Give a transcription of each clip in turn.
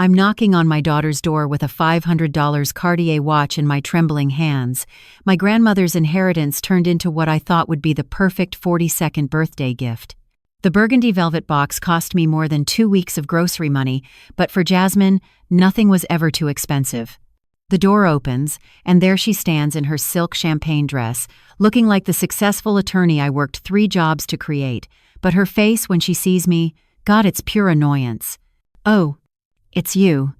I'm knocking on my daughter's door with a $500 Cartier watch in my trembling hands. My grandmother's inheritance turned into what I thought would be the perfect 42nd birthday gift. The burgundy velvet box cost me more than 2 weeks of grocery money, but for Jasmine, nothing was ever too expensive. The door opens, and there she stands in her silk champagne dress, looking like the successful attorney I worked 3 jobs to create. But her face when she sees me, God, it's pure annoyance. "Oh, it's you."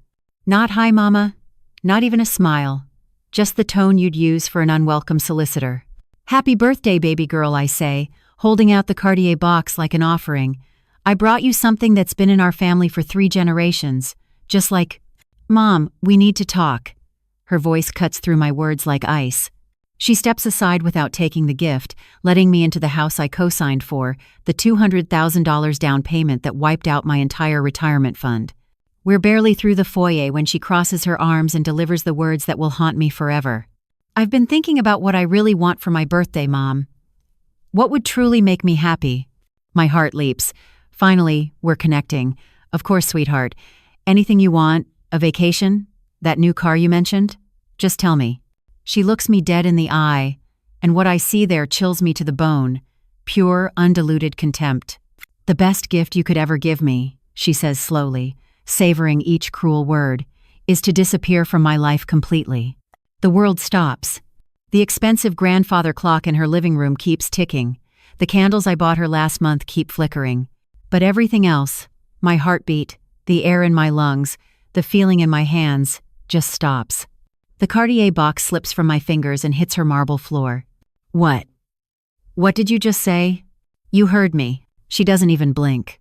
Not "Hi, Mama," not even a smile, just the tone you'd use for an unwelcome solicitor. "Happy birthday, baby girl," I say, holding out the Cartier box like an offering. "I brought you something that's been in our family for 3 generations. Just like, Mom, we need to talk." Her voice cuts through my words like ice. She steps aside without taking the gift, letting me into the house I co-signed for, the $200,000 down payment that wiped out my entire retirement fund. We're barely through the foyer when she crosses her arms and delivers the words that will haunt me forever. "I've been thinking about what I really want for my birthday, Mom. What would truly make me happy?" My heart leaps. Finally, we're connecting. "Of course, sweetheart. Anything you want? A vacation? That new car you mentioned? Just tell me." She looks me dead in the eye, and what I see there chills me to the bone. Pure, undiluted contempt. "The best gift you could ever give me," she says slowly, savoring each cruel word, "is to disappear from my life completely." The world stops. The expensive grandfather clock in her living room keeps ticking. The candles I bought her last month keep flickering. But everything else, my heartbeat, the air in my lungs, the feeling in my hands, just stops. The Cartier box slips from my fingers and hits her marble floor. "What? What did you just say?" "You heard me." She doesn't even blink.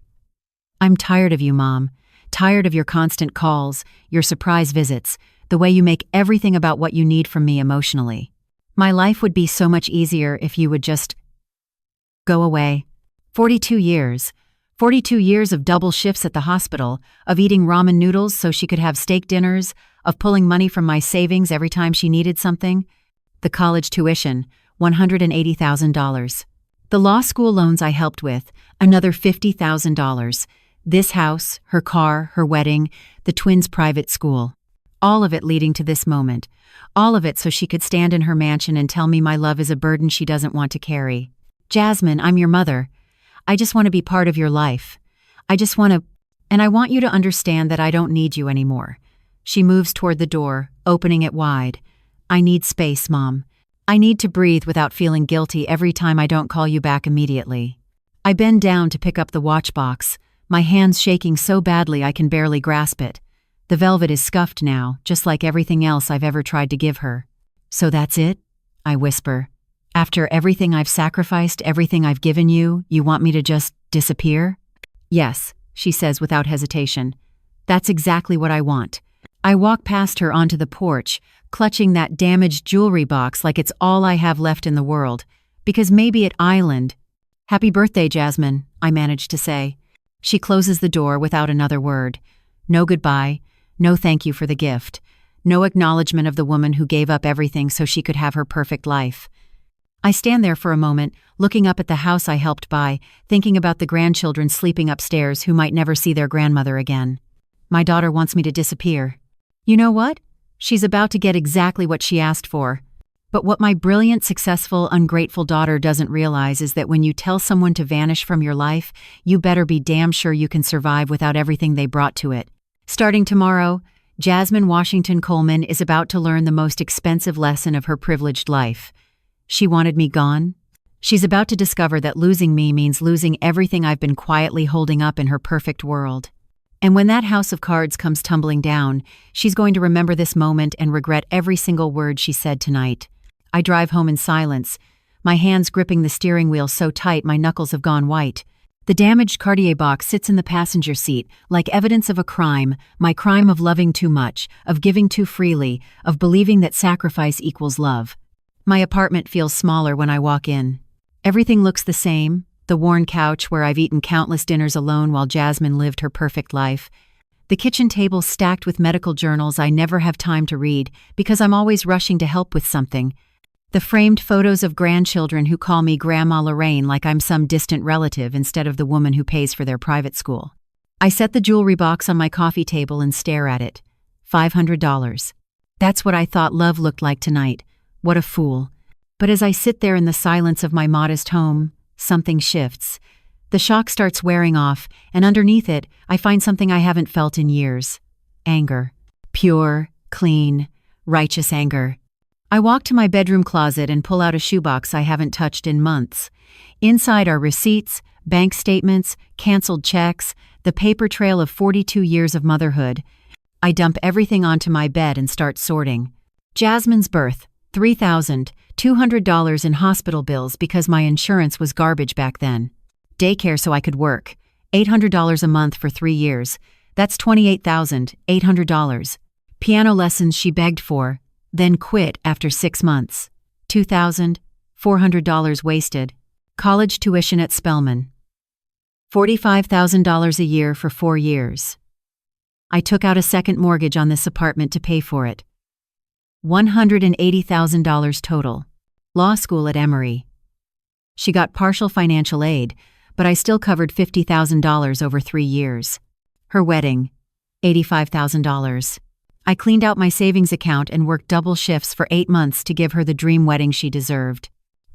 "I'm tired of you, Mom. Tired of your constant calls, your surprise visits, the way you make everything about what you need from me emotionally. My life would be so much easier if you would just go away." 42 years. 42 years of double shifts at the hospital, of eating ramen noodles so she could have steak dinners, of pulling money from my savings every time she needed something. The college tuition, $180,000. The law school loans I helped with, another $50,000. This house, her car, her wedding, the twins' private school. All of it leading to this moment. All of it so she could stand in her mansion and tell me my love is a burden she doesn't want to carry. "Jasmine, I'm your mother. I just want to be part of your life. And I want you to understand that I don't need you anymore." She moves toward the door, opening it wide. "I need space, Mom. I need to breathe without feeling guilty every time I don't call you back immediately." I bend down to pick up the watch box, my hands shaking so badly I can barely grasp it. The velvet is scuffed now, just like everything else I've ever tried to give her. "So that's it?" I whisper. "After everything I've sacrificed, everything I've given you, you want me to just disappear?" "Yes," she says without hesitation. "That's exactly what I want." I walk past her onto the porch, clutching that damaged jewelry box like it's all I have left in the world. Because maybe at Island. "Happy birthday, Jasmine," I manage to say. She closes the door without another word. No goodbye, no thank you for the gift, no acknowledgement of the woman who gave up everything so she could have her perfect life. I stand there for a moment, looking up at the house I helped buy, thinking about the grandchildren sleeping upstairs who might never see their grandmother again. My daughter wants me to disappear. You know what? She's about to get exactly what she asked for. But what my brilliant, successful, ungrateful daughter doesn't realize is that when you tell someone to vanish from your life, you better be damn sure you can survive without everything they brought to it. Starting tomorrow, Jasmine Washington Coleman is about to learn the most expensive lesson of her privileged life. She wanted me gone. She's about to discover that losing me means losing everything I've been quietly holding up in her perfect world. And when that house of cards comes tumbling down, she's going to remember this moment and regret every single word she said tonight. I drive home in silence, my hands gripping the steering wheel so tight my knuckles have gone white. The damaged Cartier box sits in the passenger seat, like evidence of a crime, my crime of loving too much, of giving too freely, of believing that sacrifice equals love. My apartment feels smaller when I walk in. Everything looks the same. The worn couch where I've eaten countless dinners alone while Jasmine lived her perfect life. The kitchen table stacked with medical journals I never have time to read because I'm always rushing to help with something. The framed photos of grandchildren who call me Grandma Lorraine like I'm some distant relative instead of the woman who pays for their private school. I set the jewelry box on my coffee table and stare at it. $500. That's what I thought love looked like tonight. What a fool. But as I sit there in the silence of my modest home, something shifts. The shock starts wearing off, and underneath it, I find something I haven't felt in years. Anger. Pure, clean, righteous anger. I walk to my bedroom closet and pull out a shoebox I haven't touched in months. Inside are receipts, bank statements, canceled checks, the paper trail of 42 years of motherhood. I dump everything onto my bed and start sorting. Jasmine's birth, $3,200 in hospital bills because my insurance was garbage back then. Daycare so I could work, $800 a month for 3 years. That's $28,800. Piano lessons she begged for, then quit after 6 months. $2,400 wasted. College tuition at Spelman. $45,000 a year for 4 years. I took out a second mortgage on this apartment to pay for it. $180,000 total. Law school at Emory. She got partial financial aid, but I still covered $50,000 over 3 years. Her wedding, $85,000. I cleaned out my savings account and worked double shifts for 8 months to give her the dream wedding she deserved.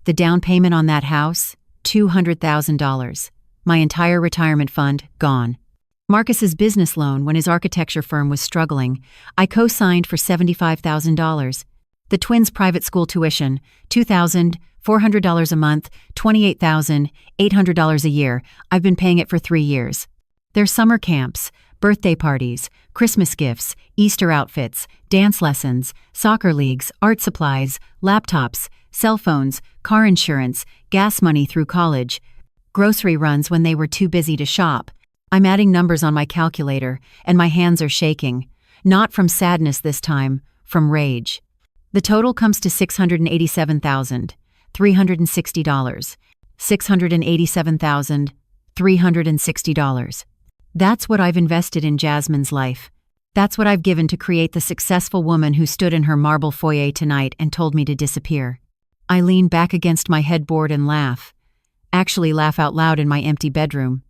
The down payment on that house, $200,000. My entire retirement fund, gone. Marcus's business loan when his architecture firm was struggling, I co-signed for $75,000. The twins' private school tuition, $2,400 a month, $28,800 a year. I've been paying it for 3 years. Their summer camps, birthday parties, Christmas gifts, Easter outfits, dance lessons, soccer leagues, art supplies, laptops, cell phones, car insurance, gas money through college, grocery runs when they were too busy to shop. I'm adding numbers on my calculator, and my hands are shaking. Not from sadness this time, from rage. The total comes to $687,360. $687,360. That's what I've invested in Jasmine's life. That's what I've given to create the successful woman who stood in her marble foyer tonight and told me to disappear. I lean back against my headboard and laugh. Actually laugh out loud in my empty bedroom.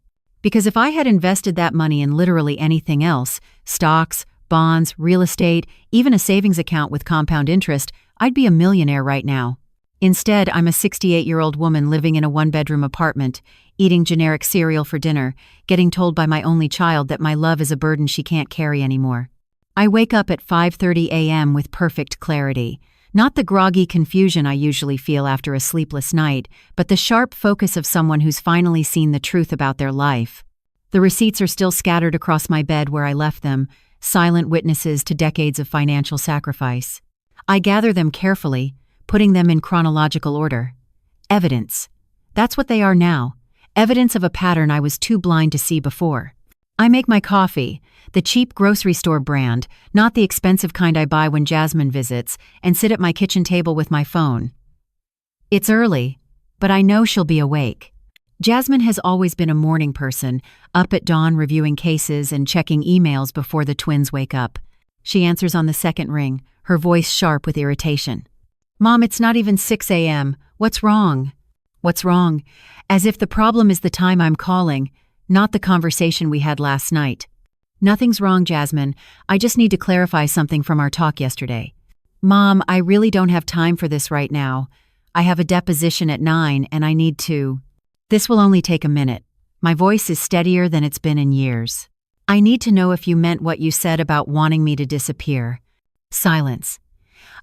Because if I had invested that money in literally anything else, stocks, bonds, real estate, even a savings account with compound interest, I'd be a millionaire right now. Instead, I'm a 68-year-old woman living in a one-bedroom apartment, eating generic cereal for dinner, getting told by my only child that my love is a burden she can't carry anymore. I wake up at 5:30 a.m. with perfect clarity. Not the groggy confusion I usually feel after a sleepless night, but the sharp focus of someone who's finally seen the truth about their life. The receipts are still scattered across my bed where I left them, silent witnesses to decades of financial sacrifice. I gather them carefully, putting them in chronological order. Evidence. That's what they are now. Evidence of a pattern I was too blind to see before. I make my coffee, the cheap grocery store brand, not the expensive kind I buy when Jasmine visits, and sit at my kitchen table with my phone. It's early, but I know she'll be awake. Jasmine has always been a morning person, up at dawn reviewing cases and checking emails before the twins wake up. She answers on the second ring, her voice sharp with irritation. "Mom, it's not even 6 a.m. What's wrong?" "What's wrong?" As if the problem is the time I'm calling, not the conversation we had last night. "Nothing's wrong, Jasmine. I just need to clarify something from our talk yesterday." "Mom, I really don't have time for this right now. I have a deposition at 9 and I need to." "This will only take a minute." My voice is steadier than it's been in years. "I need to know if you meant what you said about wanting me to disappear." Silence.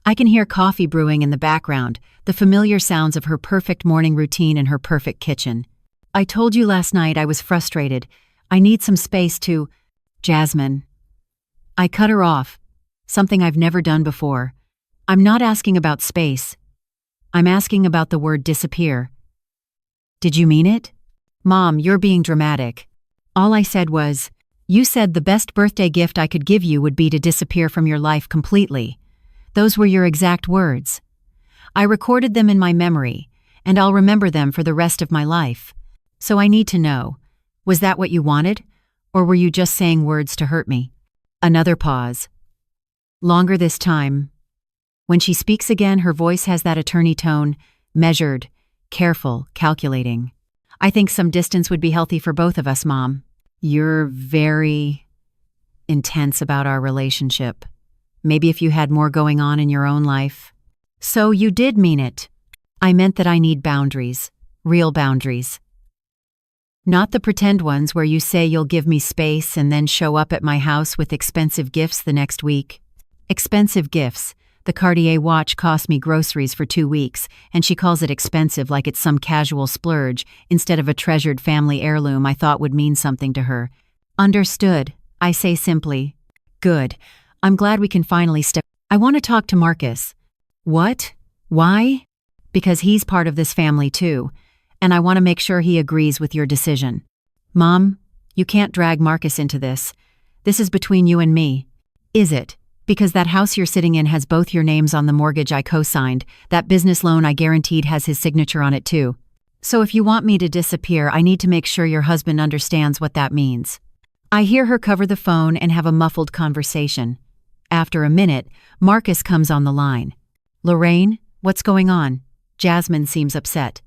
I can hear coffee brewing in the background, the familiar sounds of her perfect morning routine in her perfect kitchen. "I told you last night I was frustrated. I need some space to—" "Jasmine." I cut her off, something I've never done before. "I'm not asking about space. I'm asking about the word disappear." "Did you mean it?" "Mom, you're being dramatic." All I said was, "You said the best birthday gift I could give you would be to disappear from your life completely. Those were your exact words. I recorded them in my memory, and I'll remember them for the rest of my life. So I need to know, was that what you wanted, or were you just saying words to hurt me?" Another pause. Longer this time. When she speaks again, her voice has that attorney tone, measured, careful, calculating. "I think some distance would be healthy for both of us, Mom." You're very intense about our relationship. Maybe if you had more going on in your own life. So you did mean it. I meant that I need boundaries. Real boundaries. Not the pretend ones where you say you'll give me space and then show up at my house with expensive gifts the next week. Expensive gifts. The Cartier watch cost me groceries for 2 weeks, and she calls it expensive like it's some casual splurge instead of a treasured family heirloom I thought would mean something to her. Understood, I say simply. Good. I'm glad we can finally step. I want to talk to Marcus. What? Why? Because he's part of this family too, and I want to make sure he agrees with your decision. Mom, you can't drag Marcus into this. This is between you and me. Is it? Because that house you're sitting in has both your names on the mortgage I co-signed. That business loan I guaranteed has his signature on it too. So if you want me to disappear, I need to make sure your husband understands what that means. I hear her cover the phone and have a muffled conversation. After a minute, Marcus comes on the line. Lorraine, what's going on? Jasmine seems upset.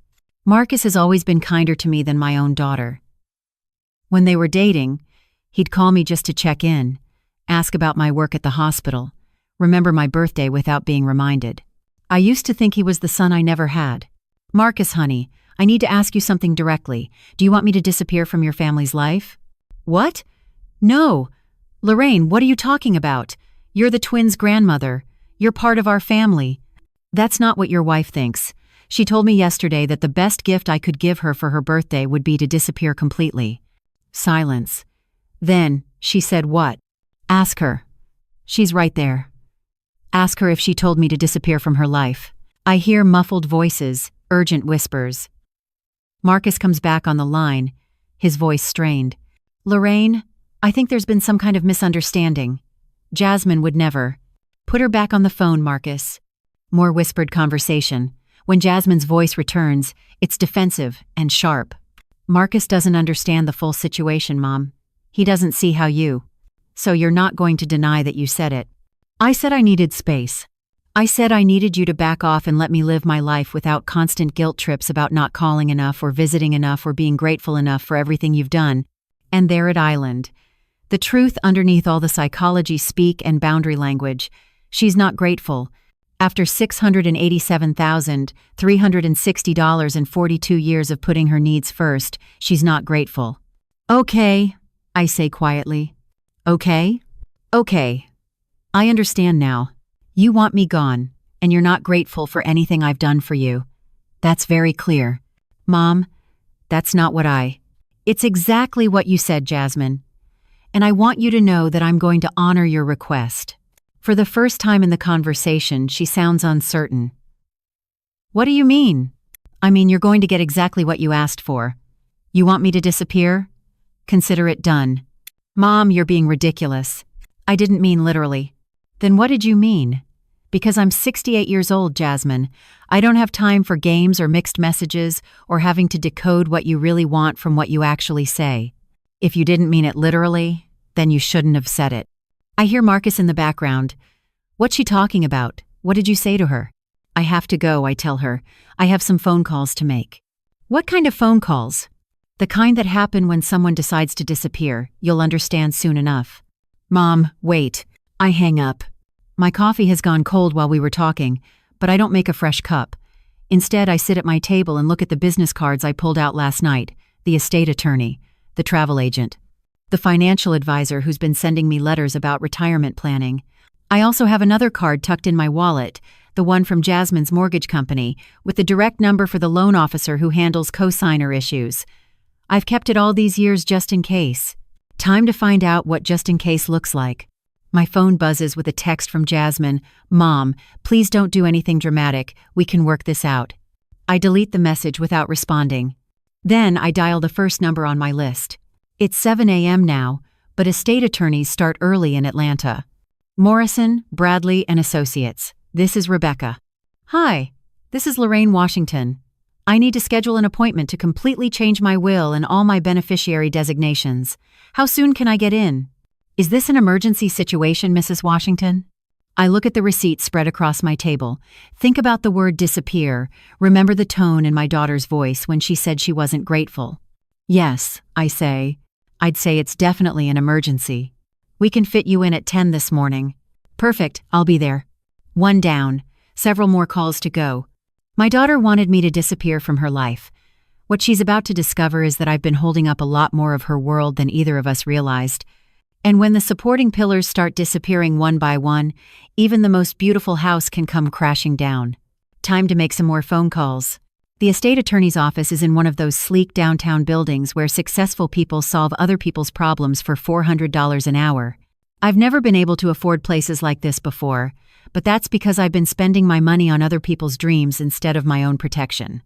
Marcus has always been kinder to me than my own daughter. When they were dating, he'd call me just to check in, ask about my work at the hospital, remember my birthday without being reminded. I used to think he was the son I never had. Marcus, honey, I need to ask you something directly. Do you want me to disappear from your family's life? What? No. Lorraine, what are you talking about? You're the twins' grandmother. You're part of our family. That's not what your wife thinks. She told me yesterday that the best gift I could give her for her birthday would be to disappear completely. Silence. Then, she said what? Ask her. She's right there. Ask her if she told me to disappear from her life. I hear muffled voices, urgent whispers. Marcus comes back on the line, his voice strained. Lorraine, I think there's been some kind of misunderstanding. Jasmine would never. Put her back on the phone, Marcus. More whispered conversation. When Jasmine's voice returns, it's defensive and sharp. Marcus doesn't understand the full situation, Mom. He doesn't see how you. So you're not going to deny that you said it. I said I needed space. I said I needed you to back off and let me live my life without constant guilt trips about not calling enough or visiting enough or being grateful enough for everything you've done. And there at Island. The truth underneath all the psychology speak and boundary language. She's not grateful. After $687,360 and 42 years of putting her needs first, she's not grateful. Okay, I say quietly. Okay? Okay. I understand now. You want me gone, and you're not grateful for anything I've done for you. That's very clear. Mom, that's not what It's exactly what you said, Jasmine. And I want you to know that I'm going to honor your request. For the first time in the conversation, she sounds uncertain. What do you mean? I mean, you're going to get exactly what you asked for. You want me to disappear? Consider it done. Mom, you're being ridiculous. I didn't mean literally. Then what did you mean? Because I'm 68 years old, Jasmine. I don't have time for games or mixed messages or having to decode what you really want from what you actually say. If you didn't mean it literally, then you shouldn't have said it. I hear Marcus in the background. What's she talking about? What did you say to her? I have to go, I tell her. I have some phone calls to make. What kind of phone calls? The kind that happen when someone decides to disappear. You'll understand soon enough. Mom, wait. I hang up. My coffee has gone cold while we were talking, but I don't make a fresh cup. Instead, I sit at my table and look at the business cards I pulled out last night, the estate attorney, the travel agent, the financial advisor who's been sending me letters about retirement planning. I also have another card tucked in my wallet, the one from Jasmine's mortgage company, with the direct number for the loan officer who handles co-signer issues. I've kept it all these years just in case. Time to find out what just in case looks like. My phone buzzes with a text from Jasmine. Mom, please don't do anything dramatic. We can work this out. I delete the message without responding. Then I dial the first number on my list. It's 7 a.m. now, but estate attorneys start early in Atlanta. Morrison, Bradley, and Associates. This is Rebecca. Hi, this is Lorraine Washington. I need to schedule an appointment to completely change my will and all my beneficiary designations. How soon can I get in? Is this an emergency situation, Mrs. Washington? I look at the receipt spread across my table. Think about the word disappear. Remember the tone in my daughter's voice when she said she wasn't grateful. Yes, I say. I'd say it's definitely an emergency. We can fit you in at 10 this morning. Perfect, I'll be there. One down, several more calls to go. My daughter wanted me to disappear from her life. What she's about to discover is that I've been holding up a lot more of her world than either of us realized. And when the supporting pillars start disappearing one by one, even the most beautiful house can come crashing down. Time to make some more phone calls. The estate attorney's office is in one of those sleek downtown buildings where successful people solve other people's problems for $400 an hour. I've never been able to afford places like this before, but that's because I've been spending my money on other people's dreams instead of my own protection.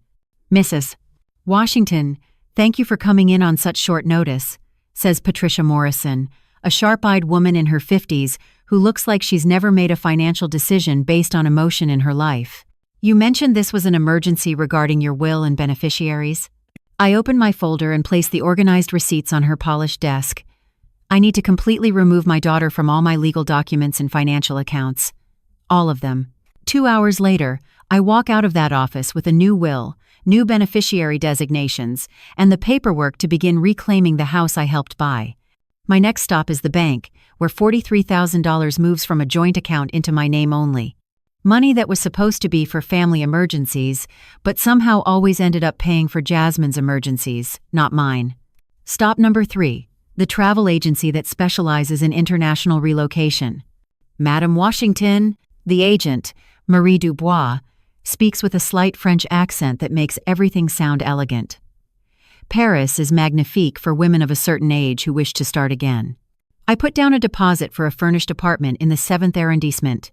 Mrs. Washington, thank you for coming in on such short notice, says Patricia Morrison, a sharp-eyed woman in her 50s who looks like she's never made a financial decision based on emotion in her life. You mentioned this was an emergency regarding your will and beneficiaries. I open my folder and place the organized receipts on her polished desk. I need to completely remove my daughter from all my legal documents and financial accounts. All of them. 2 hours later, I walk out of that office with a new will, new beneficiary designations, and the paperwork to begin reclaiming the house I helped buy. My next stop is the bank, where $43,000 moves from a joint account into my name only. Money that was supposed to be for family emergencies, but somehow always ended up paying for Jasmine's emergencies, not mine. Stop number 3, the travel agency that specializes in international relocation. Madame Washington, the agent, Marie Dubois, speaks with a slight French accent that makes everything sound elegant. Paris is magnifique for women of a certain age who wish to start again. I put down a deposit for a furnished apartment in the 7th arrondissement.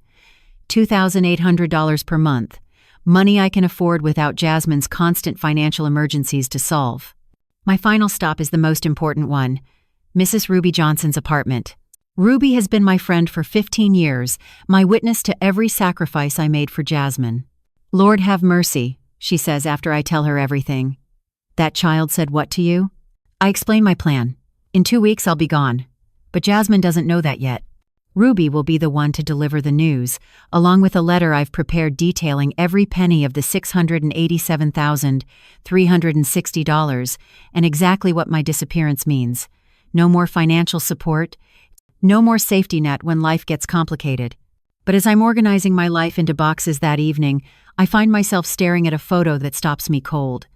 $2,800 per month, money I can afford without Jasmine's constant financial emergencies to solve. My final stop is the most important one, Mrs. Ruby Johnson's apartment. Ruby has been my friend for 15 years, my witness to every sacrifice I made for Jasmine. Lord have mercy, she says after I tell her everything. That child said what to you? I explain my plan. In 2 weeks I'll be gone. But Jasmine doesn't know that yet. Ruby will be the one to deliver the news, along with a letter I've prepared detailing every penny of the $687,360 and exactly what my disappearance means. No more financial support, no more safety net when life gets complicated. But as I'm organizing my life into boxes that evening, I find myself staring at a photo that stops me cold.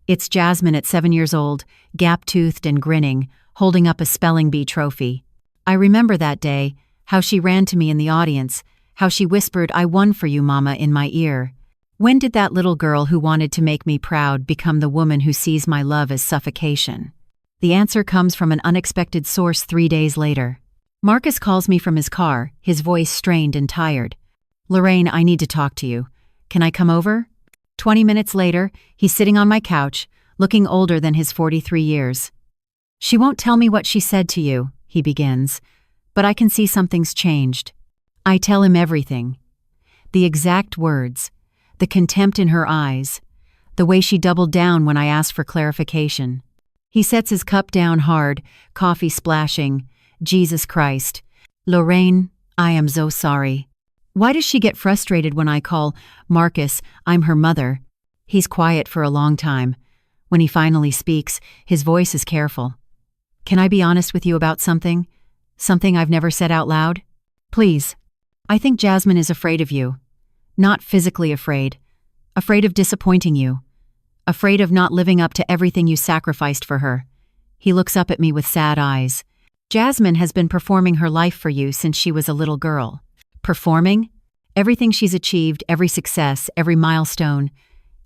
It's Jasmine at 7 years old, gap-toothed and grinning, holding up a spelling bee trophy. I remember that day, how she ran to me in the audience, how she whispered, "I won for you, Mama," in my ear. When did that little girl who wanted to make me proud become the woman who sees my love as suffocation? The answer comes from an unexpected source 3 days later. Marcus calls me from his car, his voice strained and tired. "Lorraine, I need to talk to you. Can I come over?" 20 minutes later, he's sitting on my couch, looking older than his 43 years. "She won't tell me what she said to you," he begins, "but I can see something's changed." I tell him everything. The exact words, the contempt in her eyes, the way she doubled down when I asked for clarification. He sets his cup down hard, coffee splashing. "Jesus Christ. Lorraine, I am so sorry." Why does she get frustrated when I call Marcus, "I'm her mother"? He's quiet for a long time. When he finally speaks, his voice is careful. "Can I be honest with you about something? Something I've never said out loud? Please. I think Jasmine is afraid of you. Not physically afraid. Afraid of disappointing you. Afraid of not living up to everything you sacrificed for her." He looks up at me with sad eyes. "Jasmine has been performing her life for you since she was a little girl." Performing? Everything she's achieved, every success, every milestone,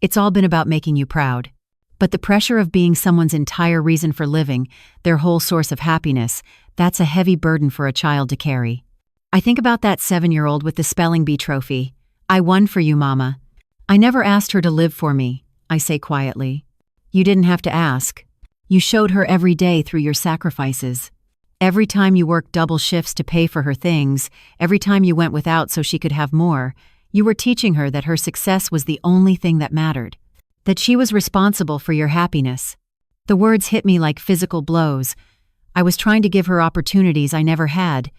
it's all been about making you proud. But the pressure of being someone's entire reason for living, their whole source of happiness, that's a heavy burden for a child to carry. I think about that 7-year-old with the spelling bee trophy. "I won for you, Mama." "I never asked her to live for me," I say quietly. "You didn't have to ask. You showed her every day through your sacrifices. Every time you worked double shifts to pay for her things, every time you went without so she could have more, you were teaching her that her success was the only thing that mattered. That she was responsible for your happiness." The words hit me like physical blows. I was trying to give her opportunities I never had.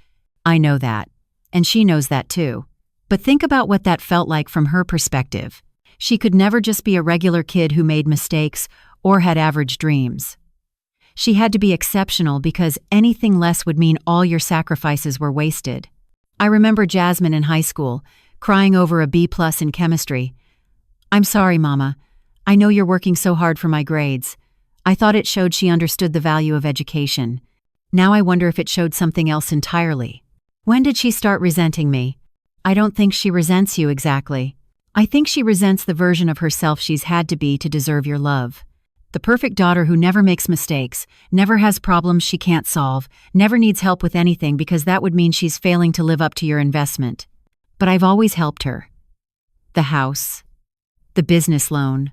I know that. And she knows that too. But think about what that felt like from her perspective. She could never just be a regular kid who made mistakes or had average dreams. She had to be exceptional because anything less would mean all your sacrifices were wasted. I remember Jasmine in high school, crying over a B+ in chemistry. "I'm sorry, Mama. I know you're working so hard for my grades." I thought it showed she understood the value of education. Now I wonder if it showed something else entirely. When did she start resenting me? I don't think she resents you exactly. I think she resents the version of herself she's had to be to deserve your love. The perfect daughter who never makes mistakes, never has problems she can't solve, never needs help with anything because that would mean she's failing to live up to your investment. But I've always helped her. The house, the business loan,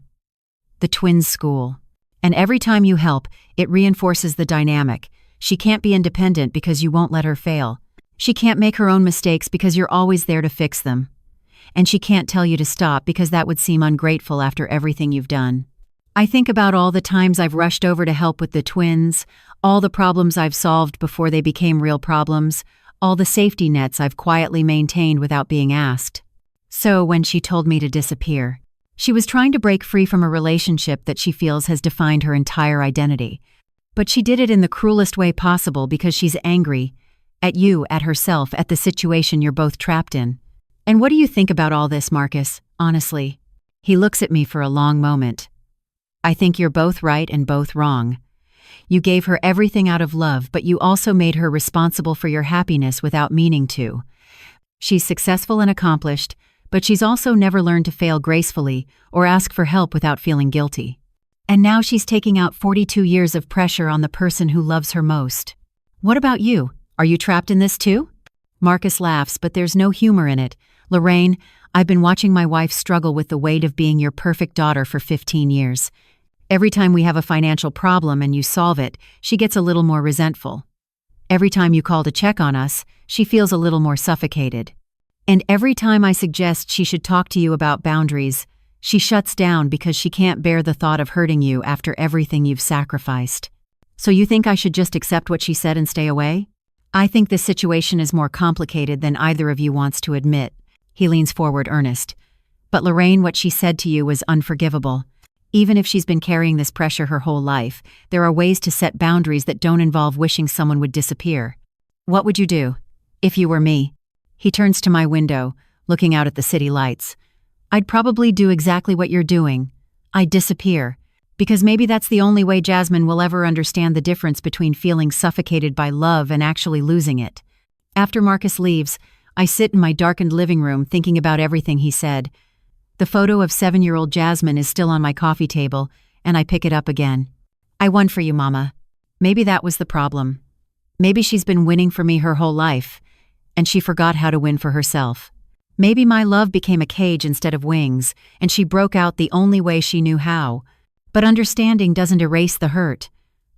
the twins' school. And every time you help, it reinforces the dynamic. She can't be independent because you won't let her fail. She can't make her own mistakes because you're always there to fix them. And she can't tell you to stop because that would seem ungrateful after everything you've done. I think about all the times I've rushed over to help with the twins, all the problems I've solved before they became real problems, all the safety nets I've quietly maintained without being asked. So when she told me to disappear, she was trying to break free from a relationship that she feels has defined her entire identity. But she did it in the cruelest way possible because she's angry at you, at herself, at the situation you're both trapped in. And what do you think about all this, Marcus, honestly? He looks at me for a long moment. I think you're both right and both wrong. You gave her everything out of love, but you also made her responsible for your happiness without meaning to. She's successful and accomplished, but she's also never learned to fail gracefully or ask for help without feeling guilty. And now she's taking out 42 years of pressure on the person who loves her most. What about you? Are you trapped in this too? Marcus laughs, but there's no humor in it. Lorraine, I've been watching my wife struggle with the weight of being your perfect daughter for 15 years. Every time we have a financial problem and you solve it, she gets a little more resentful. Every time you call to check on us, she feels a little more suffocated. And every time I suggest she should talk to you about boundaries, she shuts down because she can't bear the thought of hurting you after everything you've sacrificed. So you think I should just accept what she said and stay away? I think this situation is more complicated than either of you wants to admit. He leans forward, earnest. But Lorraine, what she said to you was unforgivable. Even if she's been carrying this pressure her whole life, there are ways to set boundaries that don't involve wishing someone would disappear. What would you do if you were me? He turns to my window, looking out at the city lights. I'd probably do exactly what you're doing. I'd disappear. Because maybe that's the only way Jasmine will ever understand the difference between feeling suffocated by love and actually losing it. After Marcus leaves, I sit in my darkened living room thinking about everything he said. The photo of 7-year-old Jasmine is still on my coffee table, and I pick it up again. I won for you, Mama. Maybe that was the problem. Maybe she's been winning for me her whole life, and she forgot how to win for herself. Maybe my love became a cage instead of wings, and she broke out the only way she knew how. But understanding doesn't erase the hurt.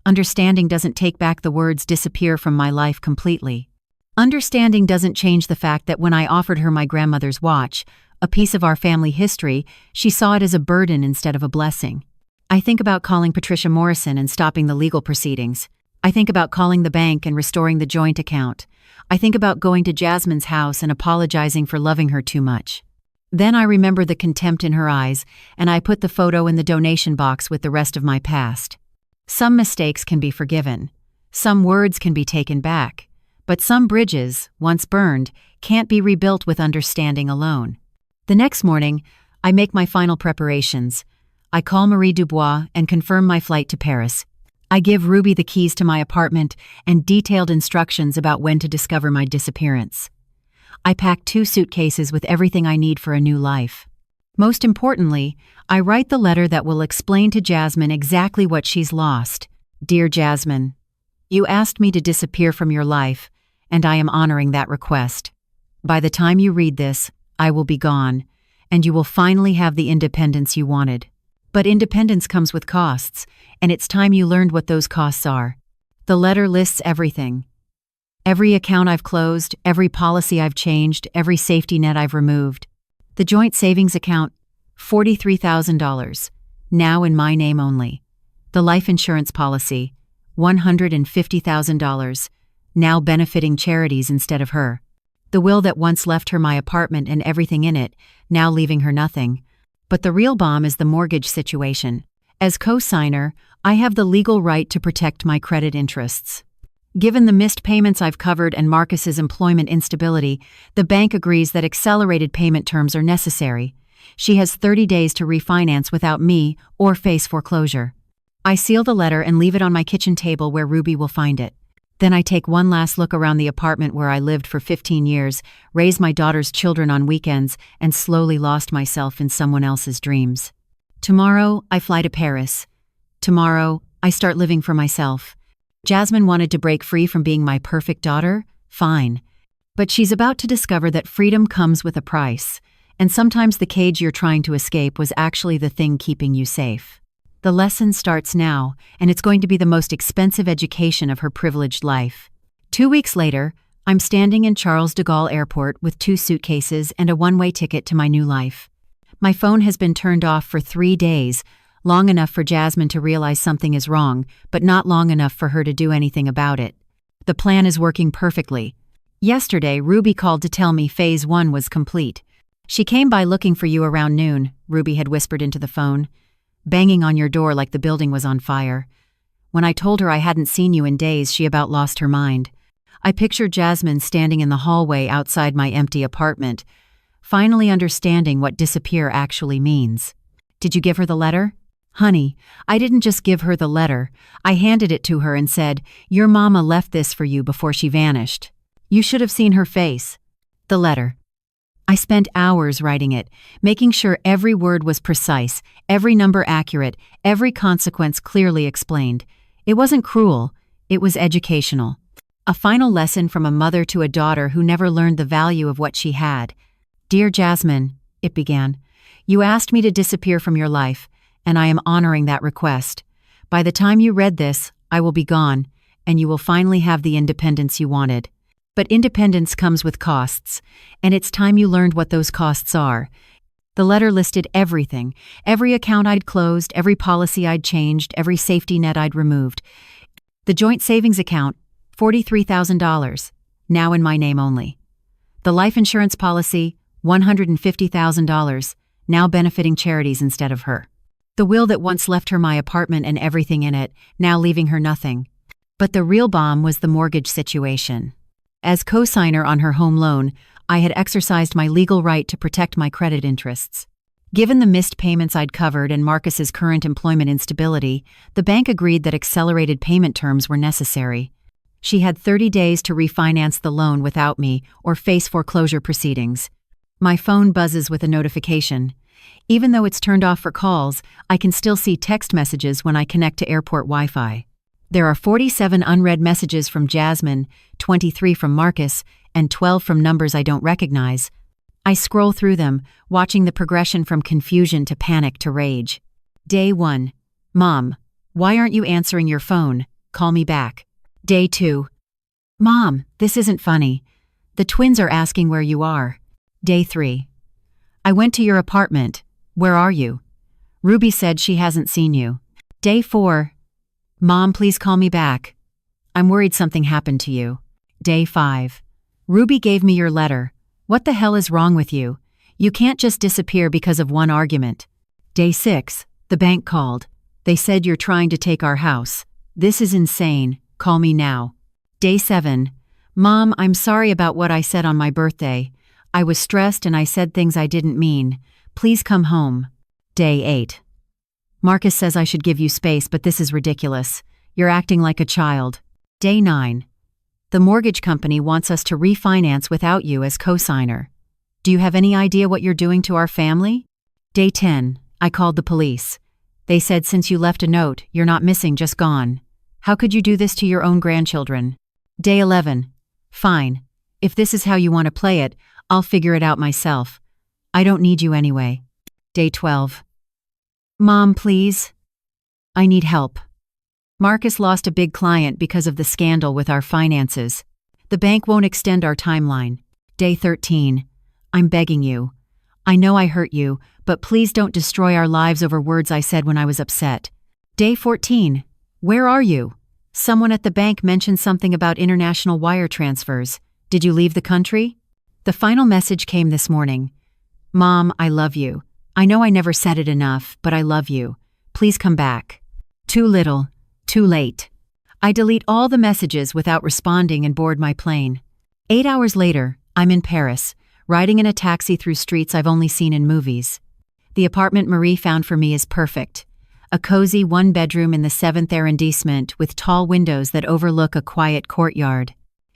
Understanding doesn't take back the words disappear from my life completely. Understanding doesn't change the fact that when I offered her my grandmother's watch, a piece of our family history, she saw it as a burden instead of a blessing. I think about calling Patricia Morrison and stopping the legal proceedings. I think about calling the bank and restoring the joint account. I think about going to Jasmine's house and apologizing for loving her too much. Then I remember the contempt in her eyes, and I put the photo in the donation box with the rest of my past. Some mistakes can be forgiven. Some words can be taken back. But some bridges, once burned, can't be rebuilt with understanding alone. The next morning, I make my final preparations. I call Marie Dubois and confirm my flight to Paris. I give Ruby the keys to my apartment and detailed instructions about when to discover my disappearance. I pack 2 suitcases with everything I need for a new life. Most importantly, I write the letter that will explain to Jasmine exactly what she's lost. Dear Jasmine, you asked me to disappear from your life, and I am honoring that request. By the time you read this, I will be gone, and you will finally have the independence you wanted. But independence comes with costs, and it's time you learned what those costs are. The letter lists everything. Every account I've closed, every policy I've changed, every safety net I've removed. The joint savings account, $43,000, now in my name only. The life insurance policy, $150,000, now benefiting charities instead of her. The will that once left her my apartment and everything in it, now leaving her nothing. But the real bomb is the mortgage situation. As co-signer, I have the legal right to protect my credit interests. Given the missed payments I've covered and Marcus's employment instability, the bank agrees that accelerated payment terms are necessary. She has 30 days to refinance without me or face foreclosure. I seal the letter and leave it on my kitchen table where Ruby will find it. Then I take one last look around the apartment where I lived for 15 years, raised my daughter's children on weekends, and slowly lost myself in someone else's dreams. Tomorrow, I fly to Paris. Tomorrow, I start living for myself. Jasmine wanted to break free from being my perfect daughter? Fine. But she's about to discover that freedom comes with a price, and sometimes the cage you're trying to escape was actually the thing keeping you safe. The lesson starts now, and it's going to be the most expensive education of her privileged life. 2 weeks later, I'm standing in Charles de Gaulle Airport with 2 suitcases and a one-way ticket to my new life. My phone has been turned off for 3 days, long enough for Jasmine to realize something is wrong, but not long enough for her to do anything about it. The plan is working perfectly. Yesterday, Ruby called to tell me Phase 1 was complete. She came by looking for you around noon, Ruby had whispered into the phone, banging on your door like the building was on fire. When I told her I hadn't seen you in days, she about lost her mind. I pictured Jasmine standing in the hallway outside my empty apartment, finally understanding what disappear actually means. Did you give her the letter? Honey, I didn't just give her the letter. I handed it to her and said, "Your mama left this for you before she vanished." You should have seen her face. The letter. I spent hours writing it, making sure every word was precise, every number accurate, every consequence clearly explained. It wasn't cruel, it was educational. A final lesson from a mother to a daughter who never learned the value of what she had. "Dear Jasmine," it began, "you asked me to disappear from your life, and I am honoring that request. By the time you read this, I will be gone, and you will finally have the independence you wanted. But independence comes with costs, and it's time you learned what those costs are." The letter listed everything, every account I'd closed, every policy I'd changed, every safety net I'd removed. The joint savings account, $43,000, now in my name only. The life insurance policy, $150,000, now benefiting charities instead of her. The will that once left her my apartment and everything in it, now leaving her nothing. But the real bomb was the mortgage situation. As co-signer on her home loan, I had exercised my legal right to protect my credit interests. Given the missed payments I'd covered and Marcus's current employment instability, the bank agreed that accelerated payment terms were necessary. She had 30 days to refinance the loan without me or face foreclosure proceedings. My phone buzzes with a notification. Even though it's turned off for calls, I can still see text messages when I connect to airport Wi-Fi. There are 47 unread messages from Jasmine, 23 from Marcus, and 12 from numbers I don't recognize. I scroll through them, watching the progression from confusion to panic to rage. Day 1. Mom, why aren't you answering your phone? Call me back. Day 2. Mom, this isn't funny. The twins are asking where you are. Day 3. I went to your apartment. Where are you? Ruby said she hasn't seen you. Day 4. Mom, please call me back. I'm worried something happened to you. Day 5. Ruby gave me your letter. What the hell is wrong with you? You can't just disappear because of one argument. Day 6. The bank called. They said you're trying to take our house. This is insane. Call me now. Day 7. Mom, I'm sorry about what I said on my birthday. I was stressed and I said things I didn't mean. Please come home. Day 8. Marcus says I should give you space, but this is ridiculous. You're acting like a child. Day 9. The mortgage company wants us to refinance without you as co-signer. Do you have any idea what you're doing to our family? Day 10. I called the police. They said since you left a note, you're not missing, just gone. How could you do this to your own grandchildren? Day 11. Fine. If this is how you want to play it, I'll figure it out myself. I don't need you anyway. Day 12. Mom, please. I need help. Marcus lost a big client because of the scandal with our finances. The bank won't extend our timeline. Day 13. I'm begging you. I know I hurt you, but please don't destroy our lives over words I said when I was upset. Day 14. Where are you? Someone at the bank mentioned something about international wire transfers. Did you leave the country? The final message came this morning. Mom, I love you. I know I never said it enough, but I love you. Please come back. Too little, too late. I delete all the messages without responding and board my plane. 8 hours later, I'm in Paris, riding in a taxi through streets I've only seen in movies. The apartment Marie found for me is perfect. A cozy one-bedroom in the 7th arrondissement with tall windows that overlook a quiet courtyard.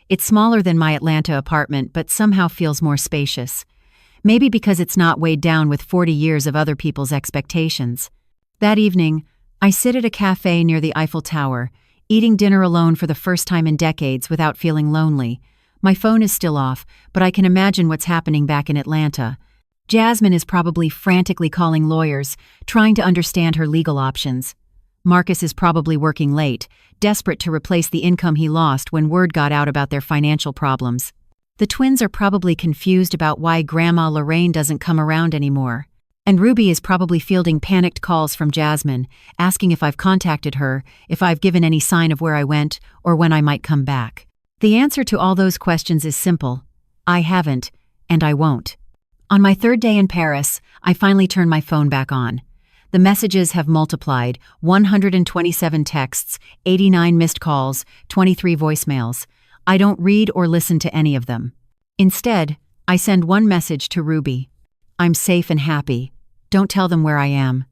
It's smaller than my Atlanta apartment but somehow feels more spacious. Maybe because it's not weighed down with 40 years of other people's expectations. That evening, I sit at a cafe near the Eiffel Tower, eating dinner alone for the first time in decades without feeling lonely. My phone is still off, but I can imagine what's happening back in Atlanta. Jasmine is probably frantically calling lawyers, trying to understand her legal options. Marcus is probably working late, desperate to replace the income he lost when word got out about their financial problems. The twins are probably confused about why Grandma Lorraine doesn't come around anymore. And Ruby is probably fielding panicked calls from Jasmine, asking if I've contacted her, if I've given any sign of where I went, or when I might come back. The answer to all those questions is simple. I haven't, and I won't. On my 3rd day in Paris, I finally turn my phone back on. The messages have multiplied, 127 texts, 89 missed calls, 23 voicemails. I don't read or listen to any of them. Instead, I send one message to Ruby. I'm safe and happy. Don't tell them where I am.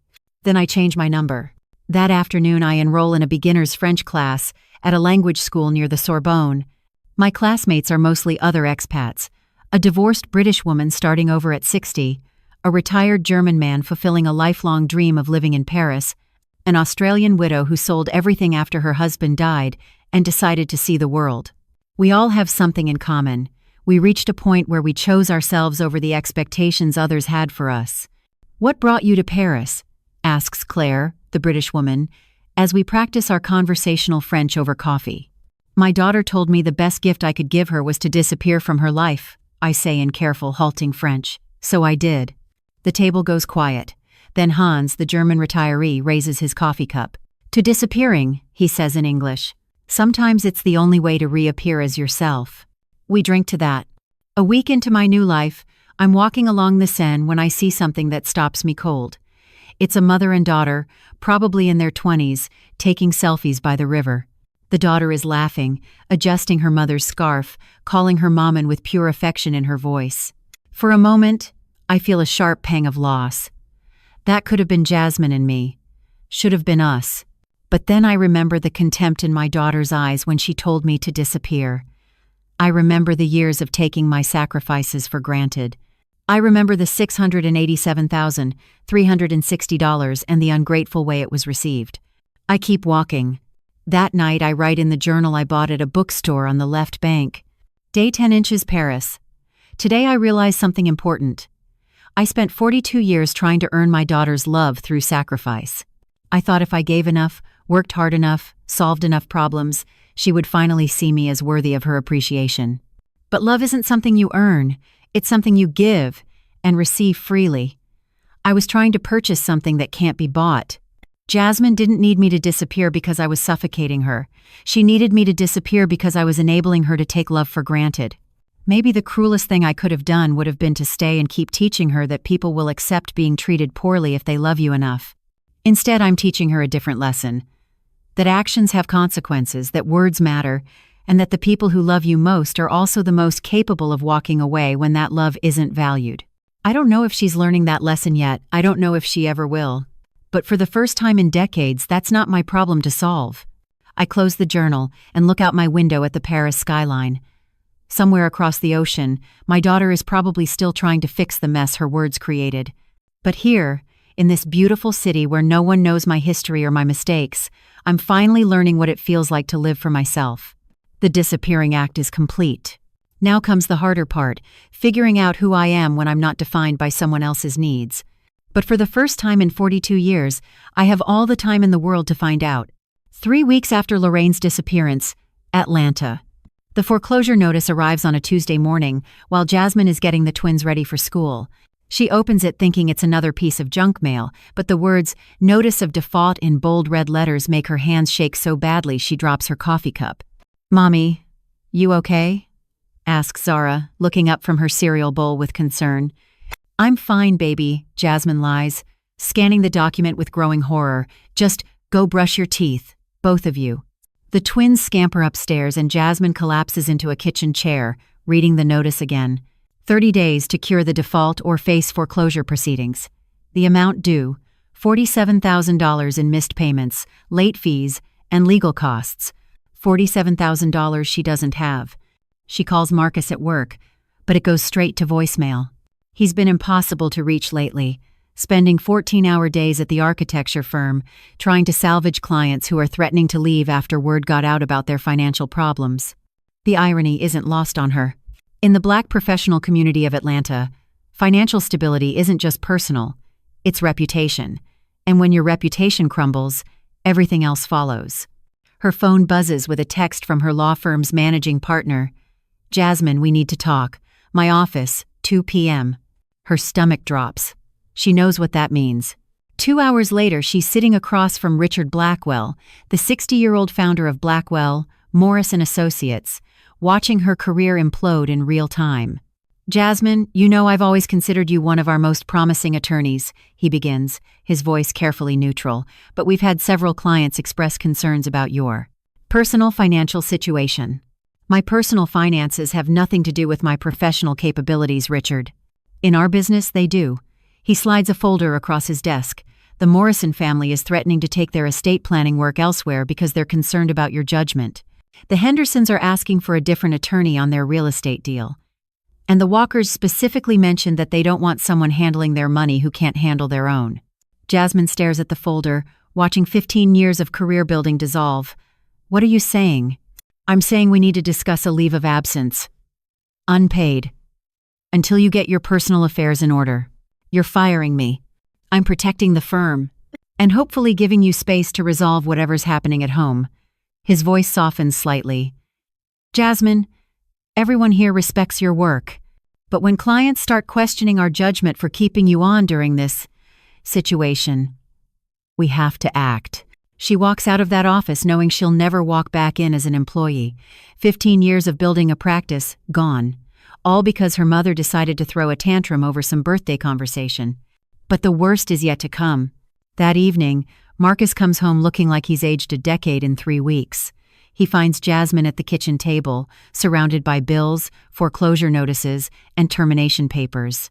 Then I change my number. That afternoon I enroll in a beginner's French class at a language school near the Sorbonne. My classmates are mostly other expats. A divorced British woman starting over at 60, a retired German man fulfilling a lifelong dream of living in Paris, an Australian widow who sold everything after her husband died and decided to see the world. We all have something in common. We reached a point where we chose ourselves over the expectations others had for us. What brought you to Paris? Asks Claire, the British woman, as we practice our conversational French over coffee. My daughter told me the best gift I could give her was to disappear from her life, I say in careful, halting French. So I did. The table goes quiet. Then Hans, the German retiree, raises his coffee cup. To disappearing, he says in English. Sometimes it's the only way to reappear as yourself. We drink to that. A week into my new life, I'm walking along the Seine when I see something that stops me cold. It's a mother and daughter, probably in their 20s, taking selfies by the river. The daughter is laughing, adjusting her mother's scarf, calling her maman with pure affection in her voice. For a moment, I feel a sharp pang of loss. That could have been Jasmine and me. Should have been us. But then I remember the contempt in my daughter's eyes when she told me to disappear. I remember the years of taking my sacrifices for granted. I remember the $687,360 and the ungrateful way it was received. I keep walking. That night I write in the journal I bought at a bookstore on the left bank. Day 10 inches Paris. Today I realize something important. I spent 42 years trying to earn my daughter's love through sacrifice. I thought if I gave enough, worked hard enough, solved enough problems, she would finally see me as worthy of her appreciation. But love isn't something you earn, it's something you give and receive freely. I was trying to purchase something that can't be bought. Jasmine didn't need me to disappear because I was suffocating her. She needed me to disappear because I was enabling her to take love for granted. Maybe the cruelest thing I could have done would have been to stay and keep teaching her that people will accept being treated poorly if they love you enough. Instead, I'm teaching her a different lesson. That actions have consequences, that words matter, and that the people who love you most are also the most capable of walking away when that love isn't valued. I don't know if she's learning that lesson yet. I don't know if she ever will. But for the first time in decades, that's not my problem to solve. I close the journal and look out my window at the Paris skyline. Somewhere across the ocean, my daughter is probably still trying to fix the mess her words created. But here, in this beautiful city where no one knows my history or my mistakes, I'm finally learning what it feels like to live for myself. The disappearing act is complete. Now comes the harder part, figuring out who I am when I'm not defined by someone else's needs. But for the first time in 42 years, I have all the time in the world to find out. 3 weeks after Lorraine's disappearance, Atlanta. The foreclosure notice arrives on a Tuesday morning while Jasmine is getting the twins ready for school. She opens it thinking it's another piece of junk mail, but the words, "Notice of Default" in bold red letters make her hands shake so badly she drops her coffee cup. "Mommy, you okay?" asks Zara, looking up from her cereal bowl with concern. "I'm fine, baby," Jasmine lies. Scanning the document with growing horror. Just go brush your teeth, both of you. The twins scamper upstairs and Jasmine collapses into a kitchen chair, reading the notice again. 30 days to cure the default or face foreclosure proceedings. The amount due, $47,000 in missed payments, late fees, and legal costs. $47,000 she doesn't have. She calls Marcus at work, but it goes straight to voicemail. He's been impossible to reach lately, spending 14-hour days at the architecture firm, trying to salvage clients who are threatening to leave after word got out about their financial problems. The irony isn't lost on her. In the Black professional community of Atlanta, financial stability isn't just personal, it's reputation. And when your reputation crumbles, everything else follows. Her phone buzzes with a text from her law firm's managing partner. "Jasmine, we need to talk. My office, 2 p.m. Her stomach drops. She knows what that means. 2 hours later, she's sitting across from Richard Blackwell, the 60-year-old founder of Blackwell, Morris & Associates, watching her career implode in real time. "Jasmine, you know I've always considered you one of our most promising attorneys," he begins, his voice carefully neutral, "but we've had several clients express concerns about your personal financial situation." "My personal finances have nothing to do with my professional capabilities, Richard. In our business, they do." He slides a folder across his desk. "The Morrison family is threatening to take their estate planning work elsewhere because they're concerned about your judgment. The Hendersons are asking for a different attorney on their real estate deal. And the Walkers specifically mentioned that they don't want someone handling their money who can't handle their own." Jasmine stares at the folder, watching 15 years of career building dissolve. "What are you saying?" "I'm saying we need to discuss a leave of absence. Unpaid. Until you get your personal affairs in order. You're firing me. I'm protecting the firm. And hopefully giving you space to resolve whatever's happening at home." His voice softens slightly. "Jasmine, everyone here respects your work. But when clients start questioning our judgment for keeping you on during this situation, we have to act." She walks out of that office knowing she'll never walk back in as an employee. 15 years of building a practice, gone. All because her mother decided to throw a tantrum over some birthday conversation. But the worst is yet to come. That evening, Marcus comes home looking like he's aged a decade in 3 weeks. He finds Jasmine at the kitchen table, surrounded by bills, foreclosure notices, and termination papers.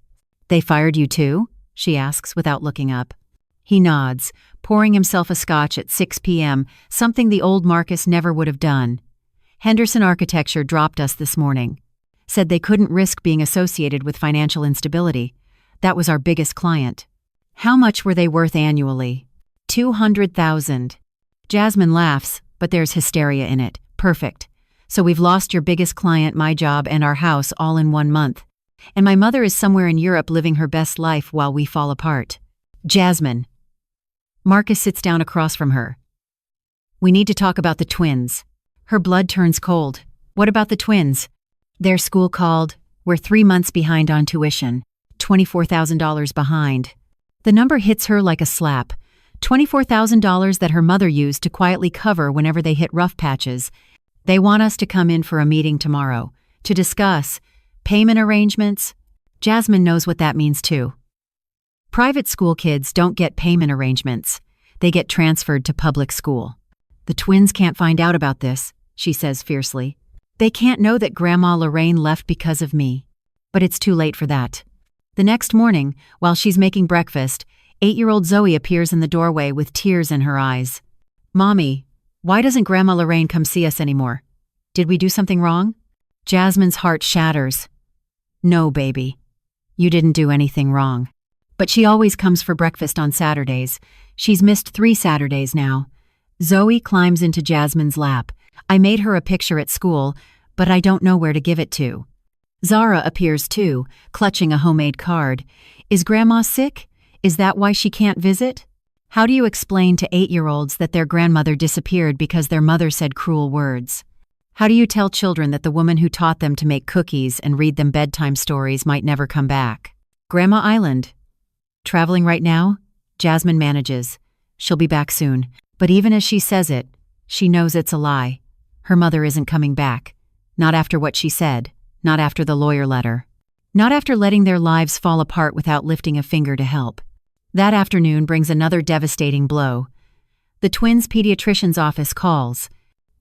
"They fired you too?" she asks without looking up. He nods, pouring himself a scotch at 6 p.m., something the old Marcus never would have done. "Henderson Architecture dropped us this morning. Said they couldn't risk being associated with financial instability. That was our biggest client." "How much were they worth annually?" $200,000. Jasmine laughs, but there's hysteria in it. "Perfect. So we've lost your biggest client, my job, and our house all in 1 month. And my mother is somewhere in Europe living her best life while we fall apart." "Jasmine." Marcus sits down across from her. "We need to talk about the twins." Her blood turns cold. "What about the twins?" "Their school called. We're 3 months behind on tuition. $24,000 behind." The number hits her like a slap. $24,000 that her mother used to quietly cover whenever they hit rough patches. "They want us to come in for a meeting tomorrow to discuss payment arrangements." Jasmine knows what that means too. Private school kids don't get payment arrangements. They get transferred to public school. "The twins can't find out about this," she says fiercely. "They can't know that Grandma Lorraine left because of me." But it's too late for that. The next morning, while she's making breakfast, 8-year-old Zoe appears in the doorway with tears in her eyes. "Mommy, why doesn't Grandma Lorraine come see us anymore? Did we do something wrong?" Jasmine's heart shatters. "No, baby. You didn't do anything wrong. But she always comes for breakfast on Saturdays. She's missed 3 Saturdays now." Zoe climbs into Jasmine's lap. "I made her a picture at school, but I don't know where to give it to." Zara appears too, clutching a homemade card. "Is Grandma sick? Is that why she can't visit?" How do you explain to 8-year-olds that their grandmother disappeared because their mother said cruel words? How do you tell children that the woman who taught them to make cookies and read them bedtime stories might never come back? Grandma Island. Traveling right now? Jasmine manages. She'll be back soon. But even as she says it, she knows it's a lie. Her mother isn't coming back. Not after what she said. Not after the lawyer letter. Not after letting their lives fall apart without lifting a finger to help. That afternoon brings another devastating blow. The twins' pediatrician's office calls.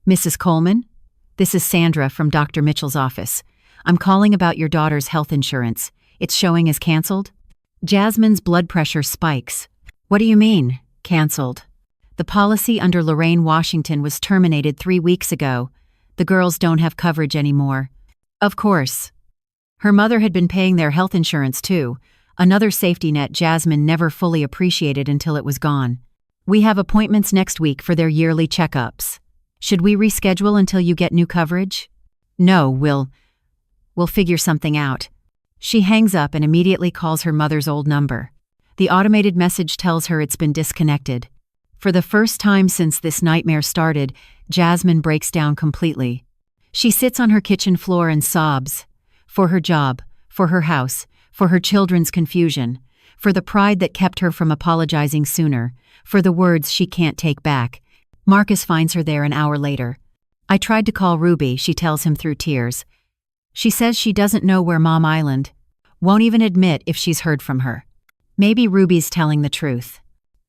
"Mrs. Coleman? This is Sandra from Dr. Mitchell's office. I'm calling about your daughter's health insurance. It's showing as canceled." Jasmine's blood pressure spikes. "What do you mean, canceled?" "The policy under Lorraine Washington was terminated 3 weeks ago. The girls don't have coverage anymore." Of course. Her mother had been paying their health insurance too, another safety net Jasmine never fully appreciated until it was gone. "We have appointments next week for their yearly checkups. Should we reschedule until you get new coverage?" "No, we'll figure something out." She hangs up and immediately calls her mother's old number. The automated message tells her it's been disconnected. For the first time since this nightmare started, Jasmine breaks down completely. She sits on her kitchen floor and sobs. For her job, for her house, for her children's confusion, for the pride that kept her from apologizing sooner, for the words she can't take back. Marcus finds her there an hour later. "I tried to call Ruby," she tells him through tears. "She says she doesn't know where Mom Island. Won't even admit if she's heard from her." Maybe Ruby's telling the truth.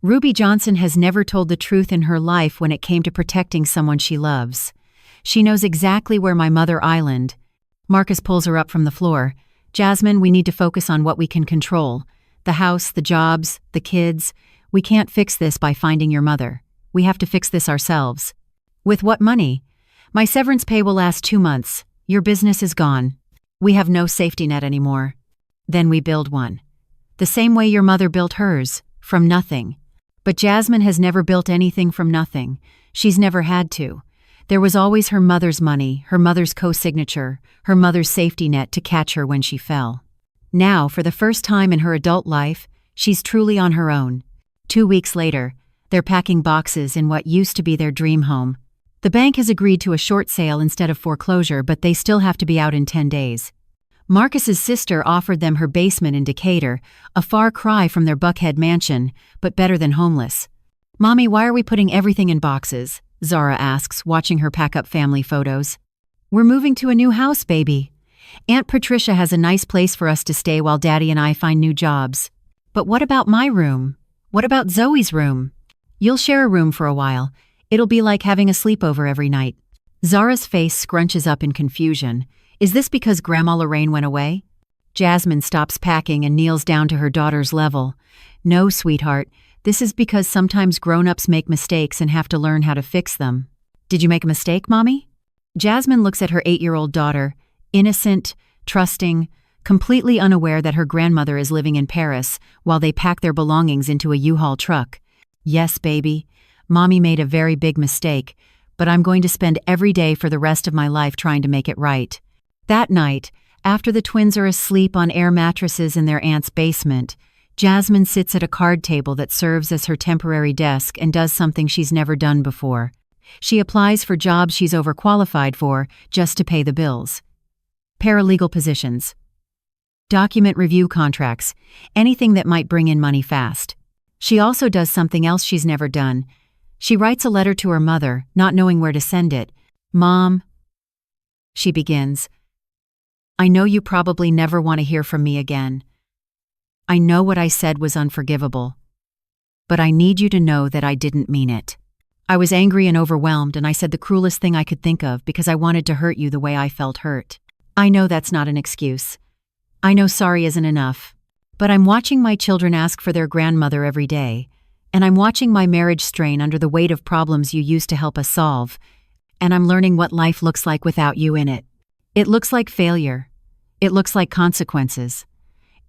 Ruby Johnson has never told the truth in her life when it came to protecting someone she loves. "She knows exactly where my mother island." Marcus pulls her up from the floor. "Jasmine, we need to focus on what we can control. The house, the jobs, the kids. We can't fix this by finding your mother. We have to fix this ourselves." "With what money?" "My severance pay will last 2 months. Your business is gone. We have no safety net anymore." "Then we build one. The same way your mother built hers, from nothing." But Jasmine has never built anything from nothing. She's never had to. There was always her mother's money, her mother's co-signature, her mother's safety net to catch her when she fell. Now, for the first time in her adult life, she's truly on her own. 2 weeks later, they're packing boxes in what used to be their dream home. The bank has agreed to a short sale instead of foreclosure, but they still have to be out in 10 days. Marcus's sister offered them her basement in Decatur, a far cry from their Buckhead mansion, but better than homeless. "Mommy, why are we putting everything in boxes?" Zara asks, watching her pack up family photos. "We're moving to a new house, baby. Aunt Patricia has a nice place for us to stay while Daddy and I find new jobs." "But what about my room? What about Zoe's room?" "You'll share a room for a while. It'll be like having a sleepover every night." Zara's face scrunches up in confusion. Is this because Grandma Lorraine went away? Jasmine stops packing and kneels down to her daughter's level. "No, sweetheart, this is because sometimes grown-ups make mistakes and have to learn how to fix them." "Did you make a mistake, Mommy?" Jasmine looks at her 8-year-old daughter, innocent, trusting, completely unaware that her grandmother is living in Paris while they pack their belongings into a U-Haul truck. "Yes, baby, Mommy made a very big mistake, but I'm going to spend every day for the rest of my life trying to make it right." That night, after the twins are asleep on air mattresses in their aunt's basement, Jasmine sits at a card table that serves as her temporary desk and does something she's never done before. She applies for jobs she's overqualified for just to pay the bills. Paralegal positions, document review contracts, anything that might bring in money fast. She also does something else she's never done. She writes a letter to her mother, not knowing where to send it. "Mom," she begins, "I know you probably never want to hear from me again. I know what I said was unforgivable. But I need you to know that I didn't mean it. I was angry and overwhelmed, and I said the cruelest thing I could think of because I wanted to hurt you the way I felt hurt. I know that's not an excuse. I know sorry isn't enough. But I'm watching my children ask for their grandmother every day, and I'm watching my marriage strain under the weight of problems you used to help us solve, and I'm learning what life looks like without you in it. It looks like failure. It looks like consequences.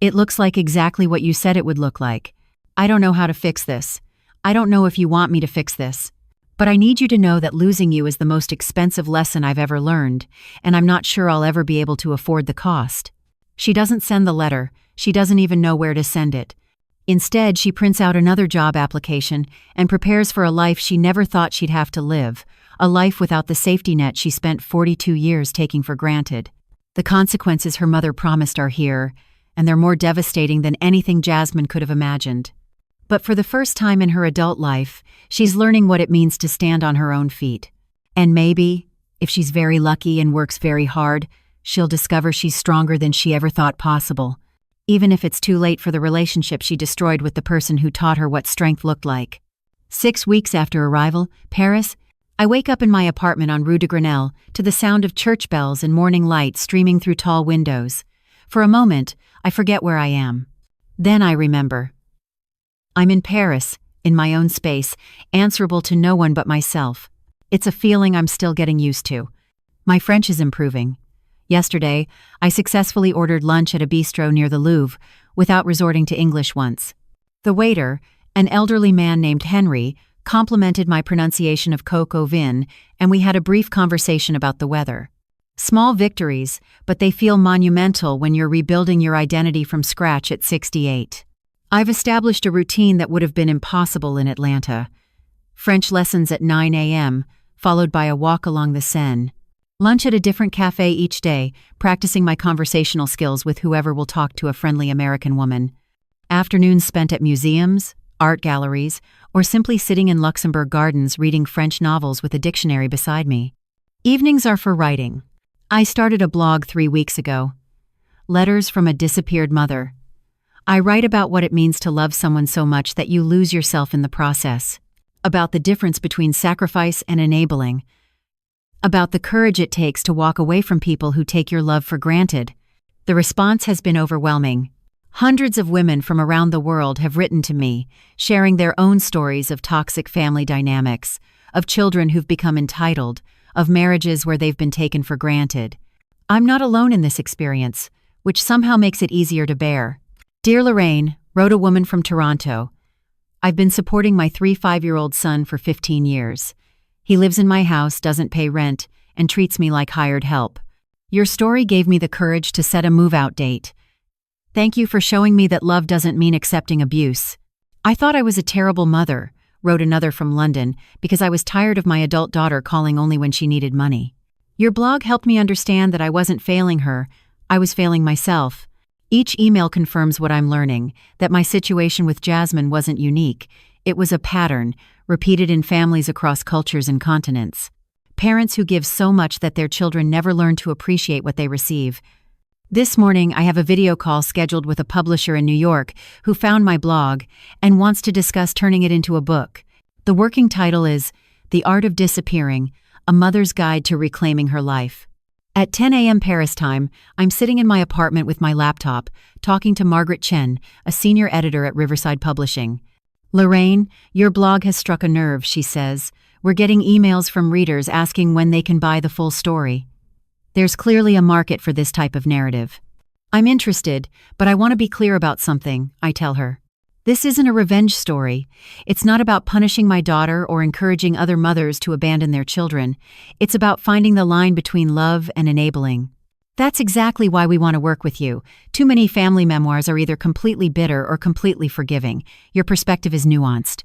It looks like exactly what you said it would look like. I don't know how to fix this. I don't know if you want me to fix this. But I need you to know that losing you is the most expensive lesson I've ever learned, and I'm not sure I'll ever be able to afford the cost." She doesn't send the letter. She doesn't even know where to send it. Instead, she prints out another job application and prepares for a life she never thought she'd have to live, a life without the safety net she spent 42 years taking for granted. The consequences her mother promised are here, and they're more devastating than anything Jasmine could have imagined. But for the first time in her adult life, she's learning what it means to stand on her own feet. And maybe, if she's very lucky and works very hard, she'll discover she's stronger than she ever thought possible. even if it's too late for the relationship she destroyed with the person who taught her what strength looked like. 6 weeks after arrival, Paris, I wake up in my apartment on Rue de Grenelle to the sound of church bells and morning light streaming through tall windows. For a moment, I forget where I am. Then I remember. I'm in Paris, in my own space, answerable to no one but myself. It's a feeling I'm still getting used to. My French is improving. Yesterday, I successfully ordered lunch at a bistro near the Louvre without resorting to English once. The waiter, an elderly man named Henry, complimented my pronunciation of coq au vin, and we had a brief conversation about the weather. Small victories, but they feel monumental when you're rebuilding your identity from scratch at 68. I've established a routine that would have been impossible in Atlanta. French lessons at 9 a.m., followed by a walk along the Seine. Lunch at a different cafe each day, practicing my conversational skills with whoever will talk to a friendly American woman. Afternoons spent at museums, art galleries, or simply sitting in Luxembourg gardens reading French novels with a dictionary beside me. Evenings are for writing. I started a blog 3 weeks ago. Letters from a Disappeared Mother. I write about what it means to love someone so much that you lose yourself in the process. About the difference between sacrifice and enabling. About the courage it takes to walk away from people who take your love for granted. The response has been overwhelming. Hundreds of women from around the world have written to me, sharing their own stories of toxic family dynamics, of children who've become entitled, of marriages where they've been taken for granted. I'm not alone in this experience, which somehow makes it easier to bear. Dear Lorraine, wrote a woman from Toronto, I've been supporting my 5-year-old son for 15 years. He lives in my house, doesn't pay rent, and treats me like hired help. Your story gave me the courage to set a move-out date. Thank you for showing me that love doesn't mean accepting abuse. I thought I was a terrible mother, wrote another from London, because I was tired of my adult daughter calling only when she needed money. Your blog helped me understand that I wasn't failing her, I was failing myself. Each email confirms what I'm learning, that my situation with Jasmine wasn't unique. It was a pattern, repeated in families across cultures and continents. Parents who give so much that their children never learn to appreciate what they receive. This morning, I have a video call scheduled with a publisher in New York who found my blog and wants to discuss turning it into a book. The working title is The Art of Disappearing, A Mother's Guide to Reclaiming Her Life. At 10 a.m. Paris time, I'm sitting in my apartment with my laptop, talking to Margaret Chen, a senior editor at Riverside Publishing. Lorraine, your blog has struck a nerve, she says. We're getting emails from readers asking when they can buy the full story. There's clearly a market for this type of narrative. I'm interested, but I want to be clear about something, I tell her. This isn't a revenge story. It's not about punishing my daughter or encouraging other mothers to abandon their children. It's about finding the line between love and enabling. That's exactly why we want to work with you. Too many family memoirs are either completely bitter or completely forgiving. Your perspective is nuanced.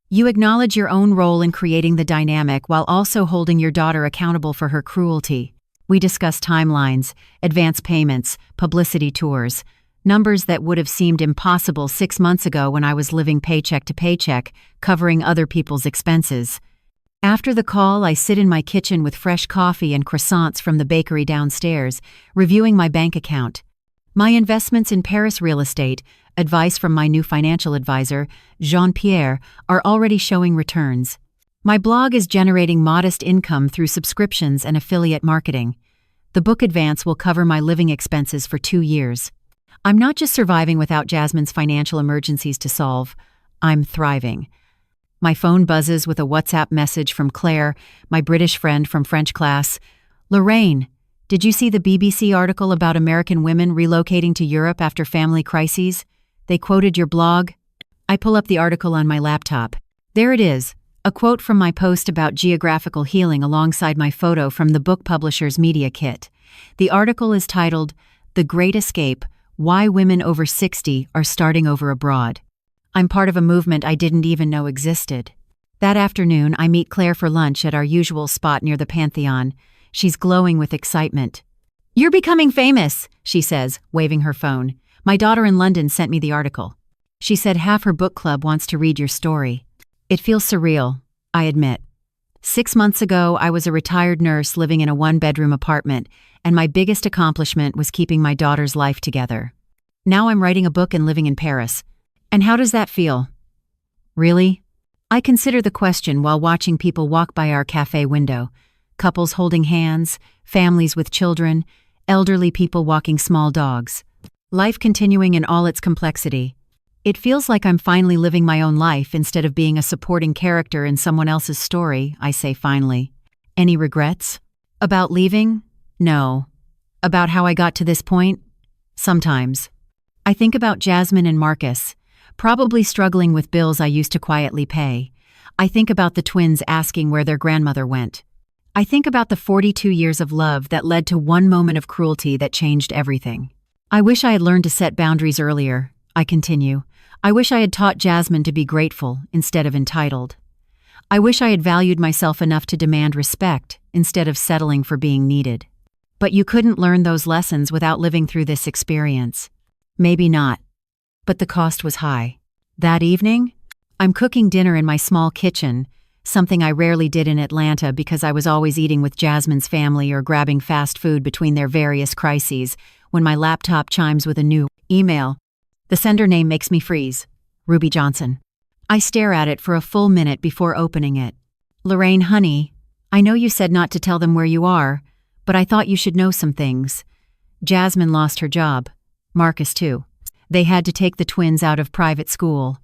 You acknowledge your own role in creating the dynamic while also holding your daughter accountable for her cruelty. We discuss timelines, advance payments, publicity tours, numbers that would have seemed impossible 6 months ago when I was living paycheck to paycheck, covering other people's expenses. After the call, I sit in my kitchen with fresh coffee and croissants from the bakery downstairs, reviewing my bank account. My investments in Paris real estate, advice from my new financial advisor, Jean-Pierre, are already showing returns. My blog is generating modest income through subscriptions and affiliate marketing. The book advance will cover my living expenses for 2 years. I'm not just surviving without Jasmine's financial emergencies to solve, I'm thriving. My phone buzzes with a WhatsApp message from Claire, my British friend from French class. Lorraine, did you see the BBC article about American women relocating to Europe after family crises? They quoted your blog. I pull up the article on my laptop. There it is, a quote from my post about geographical healing alongside my photo from the book publisher's media kit. The article is titled, The Great Escape, Why Women Over 60 Are Starting Over Abroad. I'm part of a movement I didn't even know existed. That afternoon, I meet Claire for lunch at our usual spot near the Pantheon. She's glowing with excitement. You're becoming famous, she says, waving her phone. My daughter in London sent me the article. She said half her book club wants to read your story. It feels surreal, I admit. 6 months ago, I was a retired nurse living in a 1-bedroom apartment, and my biggest accomplishment was keeping my daughter's life together. Now I'm writing a book and living in Paris. And how does that feel? Really? I consider the question while watching people walk by our cafe window. Couples holding hands, families with children, elderly people walking small dogs. Life continuing in all its complexity. It feels like I'm finally living my own life instead of being a supporting character in someone else's story, I say finally. Any regrets? About leaving? No. About how I got to this point? Sometimes. I think about Jasmine and Marcus, probably struggling with bills I used to quietly pay. I think about the twins asking where their grandmother went. I think about the 42 years of love that led to one moment of cruelty that changed everything. I wish I had learned to set boundaries earlier, I continue. I wish I had taught Jasmine to be grateful instead of entitled. I wish I had valued myself enough to demand respect instead of settling for being needed. But you couldn't learn those lessons without living through this experience. Maybe not. But the cost was high. That evening, I'm cooking dinner in my small kitchen, something I rarely did in Atlanta because I was always eating with Jasmine's family or grabbing fast food between their various crises, when my laptop chimes with a new email. The sender name makes me freeze. Ruby Johnson. I stare at it for a full minute before opening it. Lorraine, honey, I know you said not to tell them where you are, but I thought you should know some things. Jasmine lost her job. Marcus too. They had to take the twins out of private school.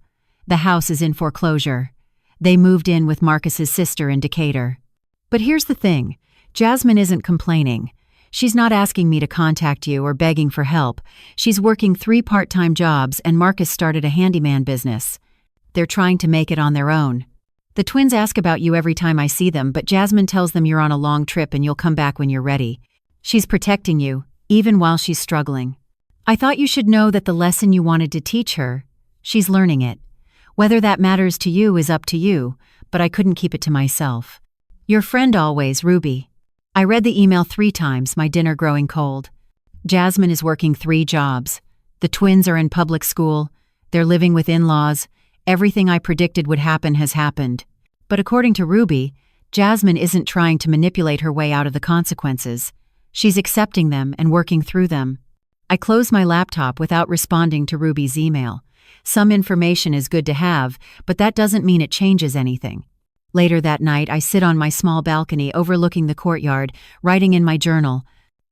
The house is in foreclosure. They moved in with Marcus's sister in Decatur. But here's the thing. Jasmine isn't complaining. She's not asking me to contact you or begging for help. She's working 3 part-time jobs and Marcus started a handyman business. They're trying to make it on their own. The twins ask about you every time I see them, but Jasmine tells them you're on a long trip and you'll come back when you're ready. She's protecting you, even while she's struggling. I thought you should know that the lesson you wanted to teach her, she's learning it. Whether that matters to you is up to you, but I couldn't keep it to myself. Your friend always, Ruby. I read the email 3 times, my dinner growing cold. Jasmine is working 3 jobs. The twins are in public school. They're living with in-laws. Everything I predicted would happen has happened. But according to Ruby, Jasmine isn't trying to manipulate her way out of the consequences. She's accepting them and working through them. I close my laptop without responding to Ruby's email. Some information is good to have, but that doesn't mean it changes anything. Later that night, I sit on my small balcony overlooking the courtyard, writing in my journal.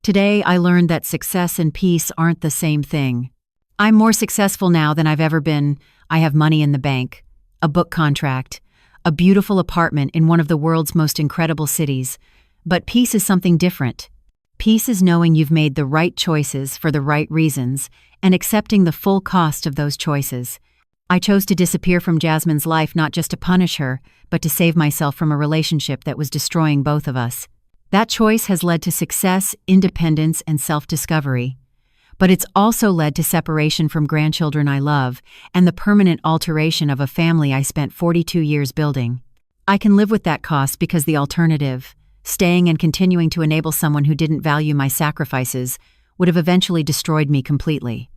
Today, I learned that success and peace aren't the same thing. I'm more successful now than I've ever been. I have money in the bank, a book contract, a beautiful apartment in one of the world's most incredible cities. But peace is something different. Peace is knowing you've made the right choices for the right reasons and accepting the full cost of those choices. I chose to disappear from Jasmine's life not just to punish her, but to save myself from a relationship that was destroying both of us. That choice has led to success, independence, and self-discovery. But it's also led to separation from grandchildren I love and the permanent alteration of a family I spent 42 years building. I can live with that cost because the alternative, staying and continuing to enable someone who didn't value my sacrifices, would have eventually destroyed me completely.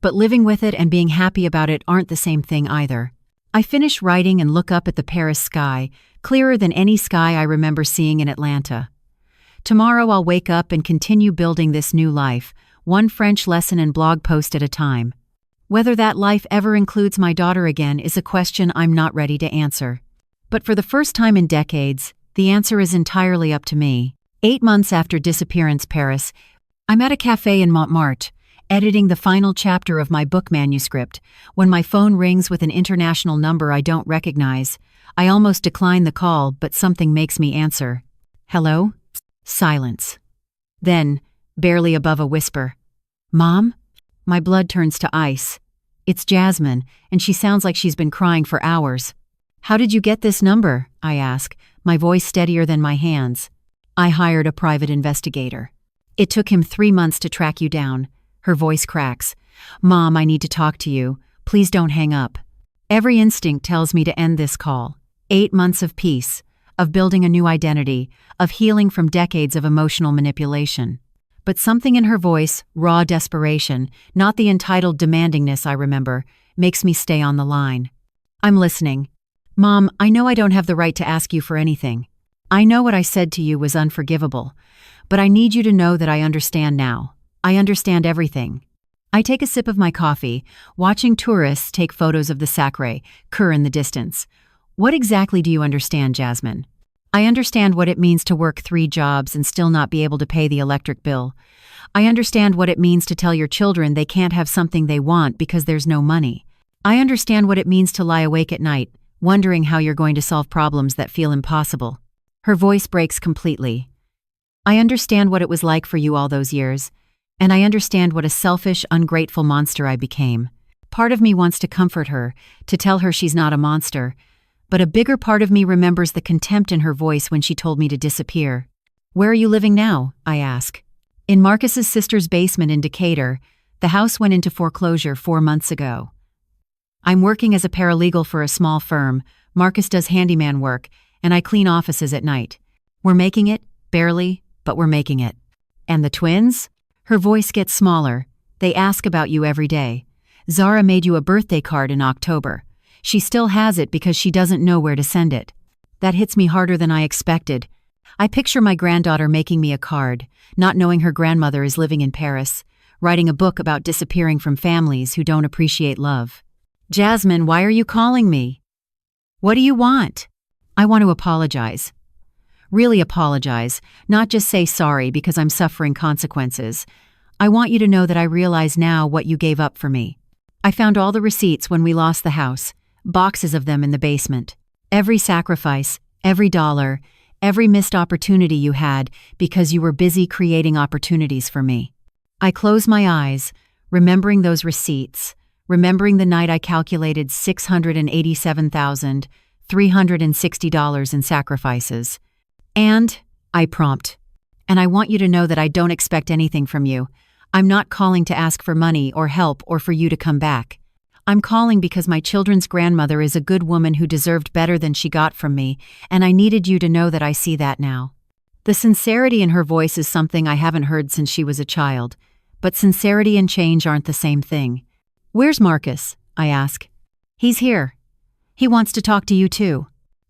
But living with it and being happy about it aren't the same thing either. I finish writing and look up at the Paris sky, clearer than any sky I remember seeing in Atlanta. Tomorrow I'll wake up and continue building this new life, one French lesson and blog post at a time. Whether that life ever includes my daughter again is a question I'm not ready to answer. But for the first time in decades, the answer is entirely up to me. 8 months after Disappearance Paris, I'm at a cafe in Montmartre, editing the final chapter of my book manuscript, when my phone rings with an international number I don't recognize. I almost decline the call, but something makes me answer. Hello? Silence. Then, barely above a whisper, Mom? My blood turns to ice. It's Jasmine, and she sounds like she's been crying for hours. How did you get this number? I ask, my voice steadier than my hands. I hired a private investigator. It took him 3 months to track you down. Her voice cracks. Mom, I need to talk to you. Please don't hang up. Every instinct tells me to end this call. 8 months of peace, of building a new identity, of healing from decades of emotional manipulation. But something in her voice, raw desperation, not the entitled demandingness I remember, makes me stay on the line. I'm listening. Mom, I know I don't have the right to ask you for anything. I know what I said to you was unforgivable, but I need you to know that I understand now. I understand everything. I take a sip of my coffee, watching tourists take photos of the Sacré Coeur in the distance. What exactly do you understand, Jasmine? I understand what it means to work 3 jobs and still not be able to pay the electric bill. I understand what it means to tell your children they can't have something they want because there's no money. I understand what it means to lie awake at night, wondering how you're going to solve problems that feel impossible. Her voice breaks completely. I understand what it was like for you all those years, and I understand what a selfish, ungrateful monster I became. Part of me wants to comfort her, to tell her she's not a monster, but a bigger part of me remembers the contempt in her voice when she told me to disappear. Where are you living now? I ask. In Marcus's sister's basement in Decatur. The house went into foreclosure 4 months ago. I'm working as a paralegal for a small firm. Marcus does handyman work, and I clean offices at night. We're making it, barely, but we're making it. And the twins? Her voice gets smaller. They ask about you every day. Zara made you a birthday card in October. She still has it because she doesn't know where to send it. That hits me harder than I expected. I picture my granddaughter making me a card, not knowing her grandmother is living in Paris, writing a book about disappearing from families who don't appreciate love. Jasmine, why are you calling me? What do you want? I want to apologize. Really apologize, not just say sorry because I'm suffering consequences. I want you to know that I realize now what you gave up for me. I found all the receipts when we lost the house, boxes of them in the basement. Every sacrifice, every dollar, every missed opportunity you had because you were busy creating opportunities for me. I close my eyes, remembering those receipts, remembering the night I calculated $687,360 in sacrifices. And I prompt. And I want you to know that I don't expect anything from you. I'm not calling to ask for money or help or for you to come back. I'm calling because my children's grandmother is a good woman who deserved better than she got from me, and I needed you to know that I see that now. The sincerity in her voice is something I haven't heard since she was a child, but sincerity and change aren't the same thing. Where's Marcus? I ask. He's here. He wants to talk to you too.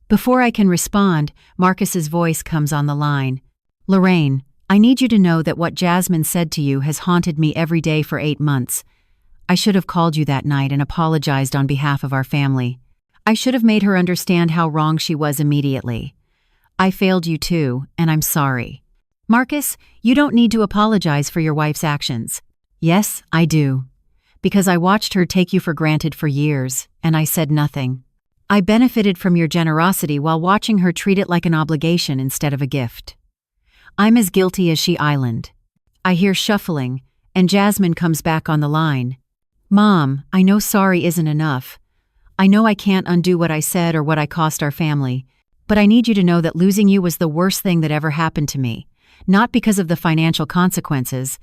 Before I can respond, Marcus's voice comes on the line. Lorraine, I need you to know that what Jasmine said to you has haunted me every day for 8 months. I should have called you that night and apologized on behalf of our family. I should have made her understand how wrong she was immediately. I failed you too, and I'm sorry. Marcus, you don't need to apologize for your wife's actions. Yes, I do. Because I watched her take you for granted for years, and I said nothing. I benefited from your generosity while watching her treat it like an obligation instead of a gift. I'm as guilty as she island. I hear shuffling, and Jasmine comes back on the line. Mom, I know sorry isn't enough. I know I can't undo what I said or what I cost our family, but I need you to know that losing you was the worst thing that ever happened to me, not because of the financial consequences,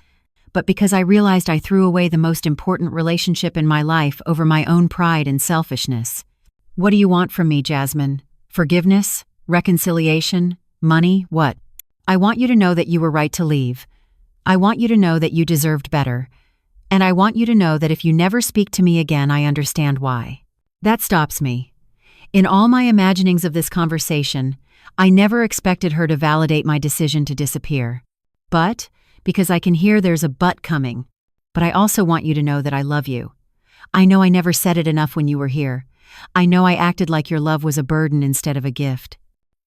but because I realized I threw away the most important relationship in my life over my own pride and selfishness. What do you want from me, Jasmine? Forgiveness? Reconciliation? Money? What? I want you to know that you were right to leave. I want you to know that you deserved better. And I want you to know that if you never speak to me again, I understand why. That stops me. In all my imaginings of this conversation, I never expected her to validate my decision to disappear. But, because I can hear there's a but coming. But I also want you to know that I love you. I know I never said it enough when you were here. I know I acted like your love was a burden instead of a gift.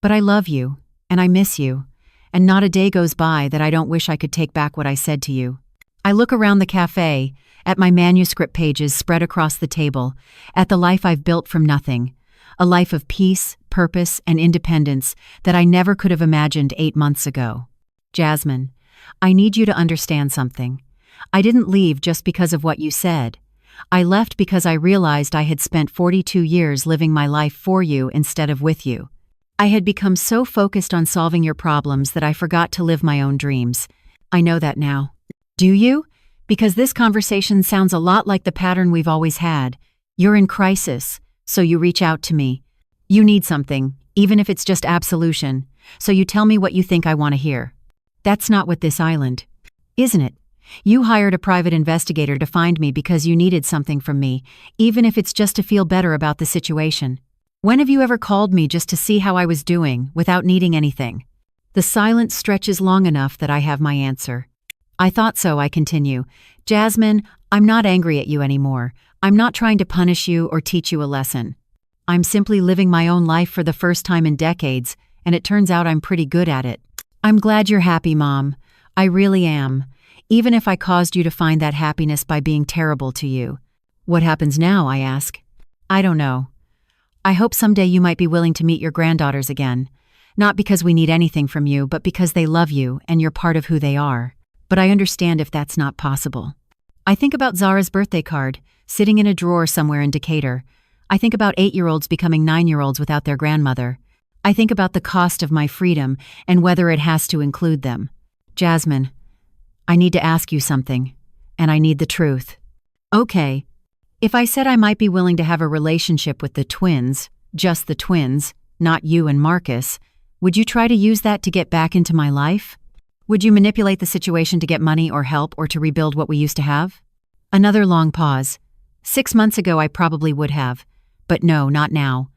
But I love you, and I miss you, and not a day goes by that I don't wish I could take back what I said to you. I look around the cafe, at my manuscript pages spread across the table, at the life I've built from nothing, a life of peace, purpose, and independence that I never could have imagined 8 months ago. Jasmine, I need you to understand something. I didn't leave just because of what you said. I left because I realized I had spent 42 years living my life for you instead of with you. I had become so focused on solving your problems that I forgot to live my own dreams. I know that now. Do you? Because this conversation sounds a lot like the pattern we've always had. You're in crisis, so you reach out to me. You need something, even if it's just absolution, so you tell me what you think I want to hear. That's not what this island. Isn't it? You hired a private investigator to find me because you needed something from me, even if it's just to feel better about the situation. When have you ever called me just to see how I was doing, without needing anything? The silence stretches long enough that I have my answer. I thought so, I continue. Jasmine, I'm not angry at you anymore. I'm not trying to punish you or teach you a lesson. I'm simply living my own life for the first time in decades, and it turns out I'm pretty good at it. I'm glad you're happy, Mom. I really am. Even if I caused you to find that happiness by being terrible to you. What happens now, I ask. I don't know. I hope someday you might be willing to meet your granddaughters again. Not because we need anything from you, but because they love you and you're part of who they are. But I understand if that's not possible. I think about Zara's birthday card, sitting in a drawer somewhere in Decatur. I think about 8-year-olds becoming 9-year-olds without their grandmother. I think about the cost of my freedom and whether it has to include them. Jasmine, I need to ask you something, and I need the truth. Okay. If I said I might be willing to have a relationship with the twins, just the twins, not you and Marcus, would you try to use that to get back into my life? Would you manipulate the situation to get money or help or to rebuild what we used to have? Another long pause. 6 months ago I probably would have. But no, not now.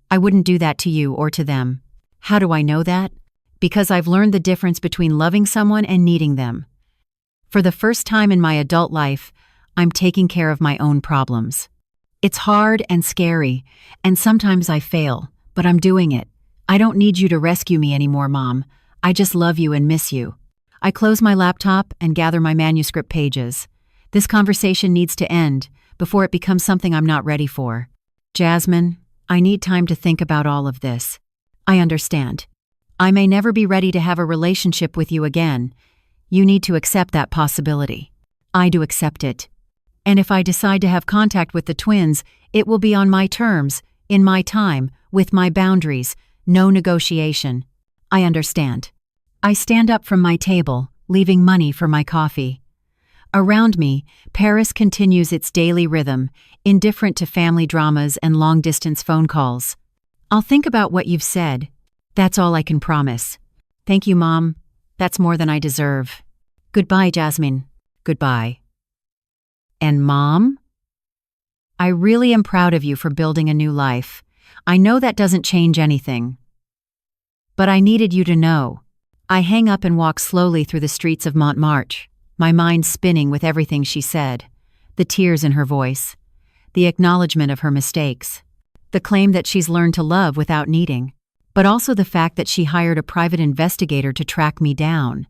I wouldn't do that to you or to them. How do I know that? Because I've learned the difference between loving someone and needing them. For the first time in my adult life, I'm taking care of my own problems. It's hard and scary, and sometimes I fail, but I'm doing it. I don't need you to rescue me anymore, Mom. I just love you and miss you. I close my laptop and gather my manuscript pages. This conversation needs to end before it becomes something I'm not ready for. Jasmine, I need time to think about all of this. I understand. I may never be ready to have a relationship with you again. You need to accept that possibility. I do accept it. And if I decide to have contact with the twins, it will be on my terms, in my time, with my boundaries, no negotiation. I understand. I stand up from my table, leaving money for my coffee. Around me, Paris continues its daily rhythm, indifferent to family dramas and long-distance phone calls. I'll think about what you've said. That's all I can promise. Thank you, Mom. That's more than I deserve. Goodbye, Jasmine. Goodbye. And Mom? I really am proud of you for building a new life. I know that doesn't change anything. But I needed you to know. I hang up and walk slowly through the streets of Montmartre, my mind spinning with everything she said, the tears in her voice, the acknowledgement of her mistakes, the claim that she's learned to love without needing, but also the fact that she hired a private investigator to track me down,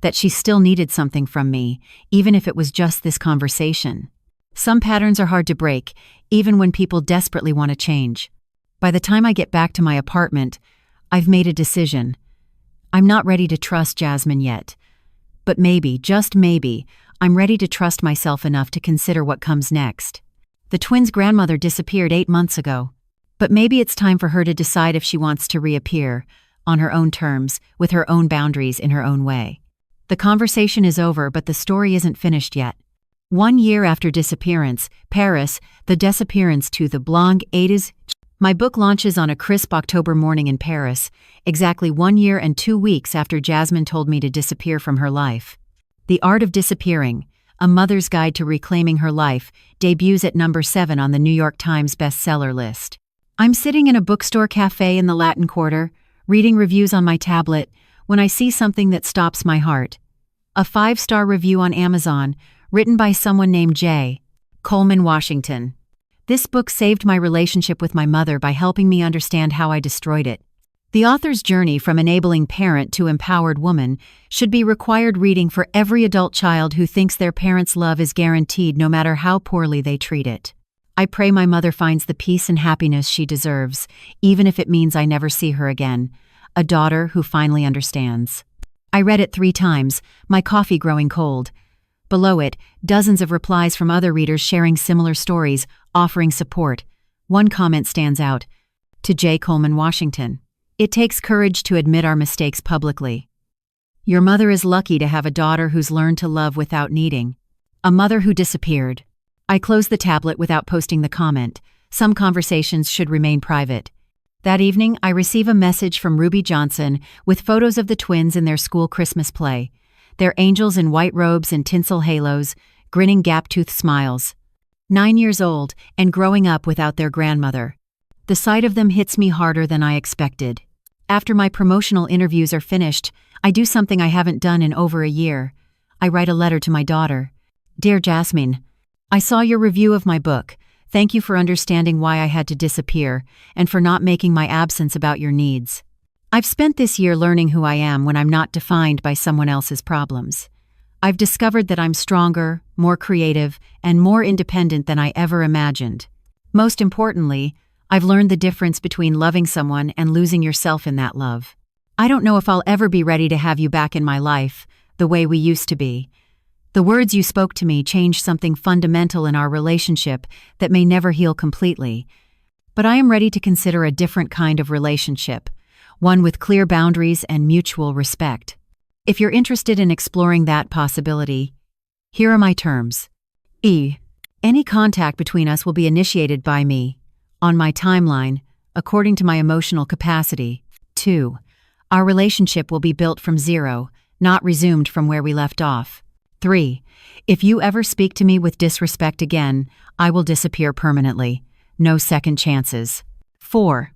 that she still needed something from me, even if it was just this conversation. Some patterns are hard to break, even when people desperately want to change. By the time I get back to my apartment, I've made a decision. I'm not ready to trust Jasmine yet. But maybe, just maybe, I'm ready to trust myself enough to consider what comes next. The twins' grandmother disappeared 8 months ago. But maybe it's time for her to decide if she wants to reappear, on her own terms, with her own boundaries in her own way. The conversation is over, but the story isn't finished yet. 1 year after disappearance, Paris, the disappearance to the Blanc Ades. My book launches on a crisp October morning in Paris, exactly 1 year and 2 weeks after Jasmine told me to disappear from her life. The Art of Disappearing, A Mother's Guide to Reclaiming Her Life, debuts at number 7 on the New York Times bestseller list. I'm sitting in a bookstore cafe in the Latin Quarter, reading reviews on my tablet, when I see something that stops my heart. A 5-star review on Amazon, written by someone named J. Coleman, Washington. This book saved my relationship with my mother by helping me understand how I destroyed it. The author's journey from enabling parent to empowered woman should be required reading for every adult child who thinks their parents' love is guaranteed no matter how poorly they treat it. I pray my mother finds the peace and happiness she deserves, even if it means I never see her again. A daughter who finally understands. I read it 3 times, my coffee growing cold. Below it, dozens of replies from other readers sharing similar stories, offering support. One comment stands out. To J. Coleman, Washington. It takes courage to admit our mistakes publicly. Your mother is lucky to have a daughter who's learned to love without needing. A mother who disappeared. I close the tablet without posting the comment. Some conversations should remain private. That evening, I receive a message from Ruby Johnson with photos of the twins in their school Christmas play. Their angels in white robes and tinsel halos, grinning gap-toothed smiles. 9 years old and growing up without their grandmother. The sight of them hits me harder than I expected. After my promotional interviews are finished, I do something I haven't done in over a year. I write a letter to my daughter. Dear Jasmine, I saw your review of my book. Thank you for understanding why I had to disappear and for not making my absence about your needs. I've spent this year learning who I am when I'm not defined by someone else's problems. I've discovered that I'm stronger, more creative, and more independent than I ever imagined. Most importantly, I've learned the difference between loving someone and losing yourself in that love. I don't know if I'll ever be ready to have you back in my life, the way we used to be. The words you spoke to me changed something fundamental in our relationship that may never heal completely. But I am ready to consider a different kind of relationship, one with clear boundaries and mutual respect. If you're interested in exploring that possibility, here are my terms. Any contact between us will be initiated by me, on my timeline, according to my emotional capacity. 2. Our relationship will be built from zero, not resumed from where we left off. 3. If you ever speak to me with disrespect again, I will disappear permanently. No second chances. 4.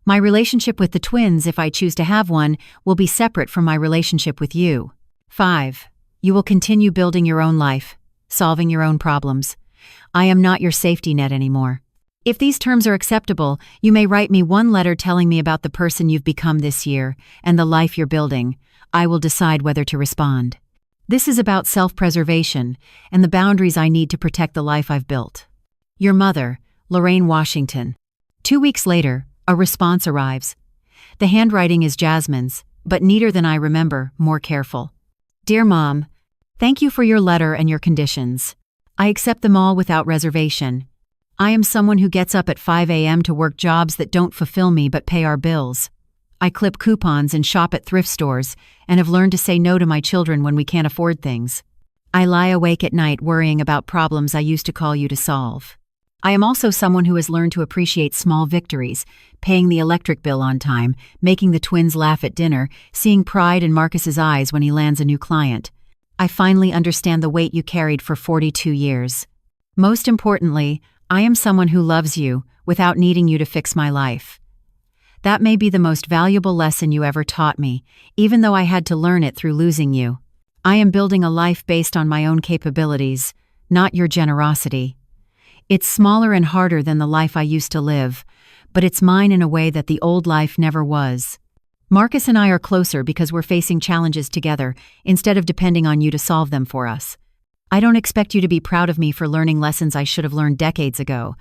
My relationship with the twins, if I choose to have one, will be separate from my relationship with you. 5. You will continue building your own life, solving your own problems. I am not your safety net anymore. If these terms are acceptable, you may write me one letter telling me about the person you've become this year and the life you're building. I will decide whether to respond. This is about self-preservation and the boundaries I need to protect the life I've built. Your mother, Lorraine Washington. 2 weeks later, a response arrives. The handwriting is Jasmine's, but neater than I remember, more careful. Dear Mom, thank you for your letter and your conditions. I accept them all without reservation. I am someone who gets up at 5 a.m. to work jobs that don't fulfill me but pay our bills. I clip coupons and shop at thrift stores and have learned to say no to my children when we can't afford things. I lie awake at night worrying about problems I used to call you to solve. I am also someone who has learned to appreciate small victories, paying the electric bill on time, making the twins laugh at dinner, seeing pride in Marcus's eyes when he lands a new client. I finally understand the weight you carried for 42 years. Most importantly, I am someone who loves you without needing you to fix my life. That may be the most valuable lesson you ever taught me, even though I had to learn it through losing you. I am building a life based on my own capabilities, not your generosity. It's smaller and harder than the life I used to live, but it's mine in a way that the old life never was. Marcus and I are closer because we're facing challenges together, instead of depending on you to solve them for us. I don't expect you to be proud of me for learning lessons I should have learned decades ago,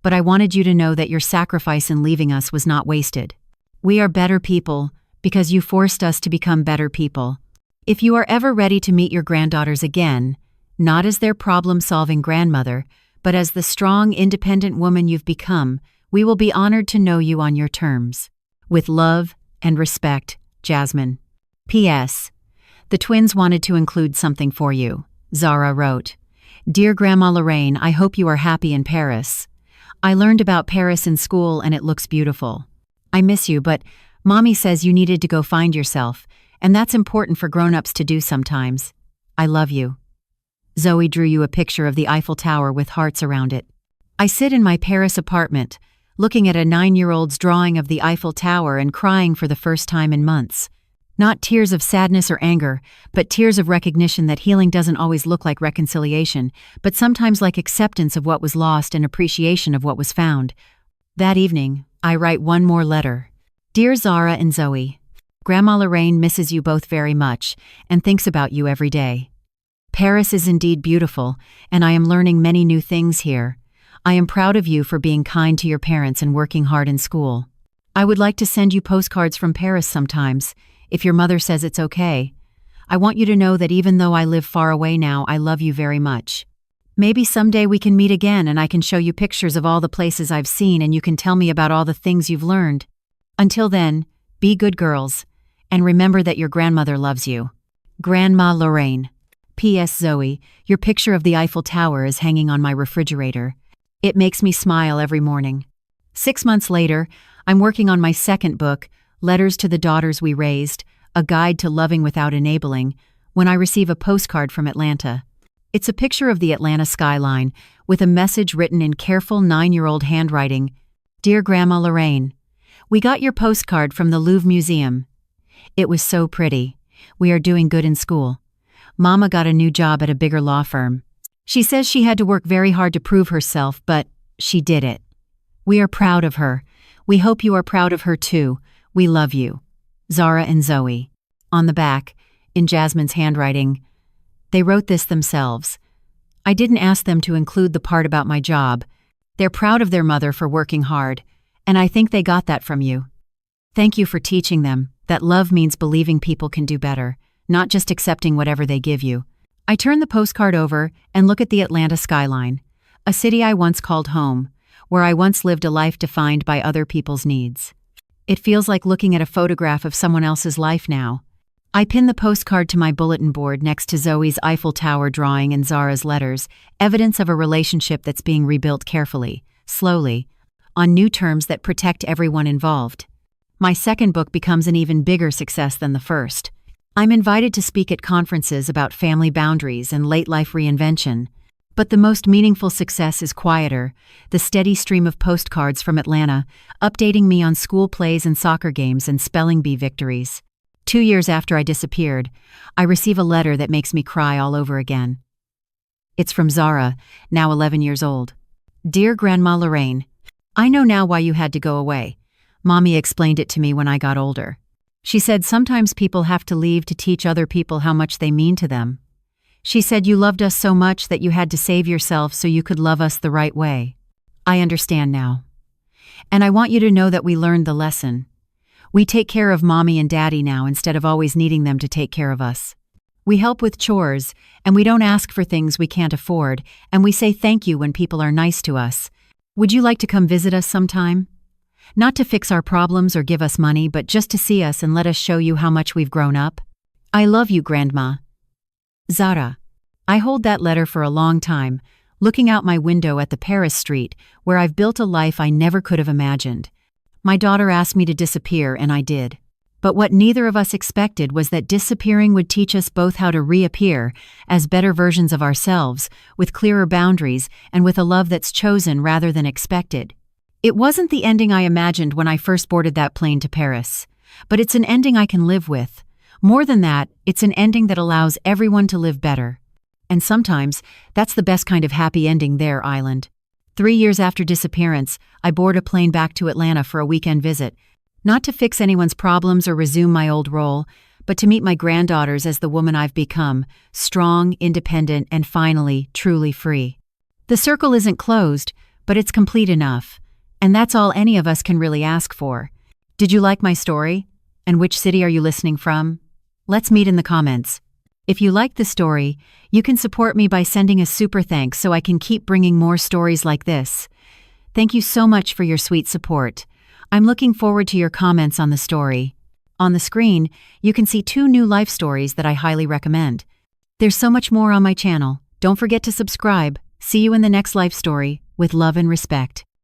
but I wanted you to know that your sacrifice in leaving us was not wasted. We are better people because you forced us to become better people. If you are ever ready to meet your granddaughters again, not as their problem-solving grandmother, but as the strong, independent woman you've become, we will be honored to know you on your terms. With love and respect, Jasmine. P.S. The twins wanted to include something for you. Zara wrote, Dear Grandma Lorraine, I hope you are happy in Paris. I learned about Paris in school and it looks beautiful. I miss you, but Mommy says you needed to go find yourself, and that's important for grown-ups to do sometimes. I love you. Zoe drew you a picture of the Eiffel Tower with hearts around it. I sit in my Paris apartment, looking at a 9-year-old's drawing of the Eiffel Tower and crying for the first time in months. Not tears of sadness or anger, but tears of recognition that healing doesn't always look like reconciliation, but sometimes like acceptance of what was lost and appreciation of what was found. That evening, I write one more letter. Dear Zara and Zoe, Grandma Lorraine misses you both very much and thinks about you every day. Paris is indeed beautiful, and I am learning many new things here. I am proud of you for being kind to your parents and working hard in school. I would like to send you postcards from Paris sometimes, if your mother says it's okay. I want you to know that even though I live far away now, I love you very much. Maybe someday we can meet again and I can show you pictures of all the places I've seen and you can tell me about all the things you've learned. Until then, be good girls, and remember that your grandmother loves you. Grandma Lorraine. P.S. Zoe, your picture of the Eiffel Tower is hanging on my refrigerator. It makes me smile every morning. 6 months later, I'm working on my second book, Letters to the Daughters We Raised, A Guide to Loving Without Enabling, when I receive a postcard from Atlanta. It's a picture of the Atlanta skyline, with a message written in careful 9-year-old handwriting. Dear Grandma Lorraine, we got your postcard from the Louvre Museum. It was so pretty. We are doing good in school. Mama got a new job at a bigger law firm. She says she had to work very hard to prove herself, but she did it. We are proud of her. We hope you are proud of her too. We love you. Zara and Zoe. On the back, in Jasmine's handwriting, they wrote this themselves. I didn't ask them to include the part about my job. They're proud of their mother for working hard, and I think they got that from you. Thank you for teaching them that love means believing people can do better, not just accepting whatever they give you. I turn the postcard over and look at the Atlanta skyline, a city I once called home, where I once lived a life defined by other people's needs. It feels like looking at a photograph of someone else's life now. I pin the postcard to my bulletin board next to Zoe's Eiffel Tower drawing and Zara's letters, evidence of a relationship that's being rebuilt carefully, slowly, on new terms that protect everyone involved. My second book becomes an even bigger success than the first. I'm invited to speak at conferences about family boundaries and late-life reinvention. But the most meaningful success is quieter, the steady stream of postcards from Atlanta, updating me on school plays and soccer games and spelling bee victories. 2 years after I disappeared, I receive a letter that makes me cry all over again. It's from Zara, now 11 years old. Dear Grandma Lorraine, I know now why you had to go away. Mommy explained it to me when I got older. She said sometimes people have to leave to teach other people how much they mean to them. She said you loved us so much that you had to save yourself so you could love us the right way. I understand now. And I want you to know that we learned the lesson. We take care of Mommy and Daddy now instead of always needing them to take care of us. We help with chores, and we don't ask for things we can't afford, and we say thank you when people are nice to us. Would you like to come visit us sometime? Not to fix our problems or give us money, but just to see us and let us show you how much we've grown up. I love you, Grandma. Zara. I hold that letter for a long time, looking out my window at the Paris street where I've built a life I never could have imagined. My daughter asked me to disappear, and I did. But what neither of us expected was that disappearing would teach us both how to reappear as better versions of ourselves, with clearer boundaries and with a love that's chosen rather than expected. It wasn't the ending I imagined when I first boarded that plane to Paris, but it's an ending I can live with. More than that, it's an ending that allows everyone to live better. And sometimes, that's the best kind of happy ending there, Island. 3 years after disappearance, I board a plane back to Atlanta for a weekend visit, not to fix anyone's problems or resume my old role, but to meet my granddaughters as the woman I've become, strong, independent, and finally, truly free. The circle isn't closed, but it's complete enough. And that's all any of us can really ask for. Did you like my story? And which city are you listening from? Let's meet in the comments. If you like the story, you can support me by sending a super thanks so I can keep bringing more stories like this. Thank you so much for your sweet support. I'm looking forward to your comments on the story. On the screen, you can see 2 new life stories that I highly recommend. There's so much more on my channel. Don't forget to subscribe. See you in the next life story, with love and respect.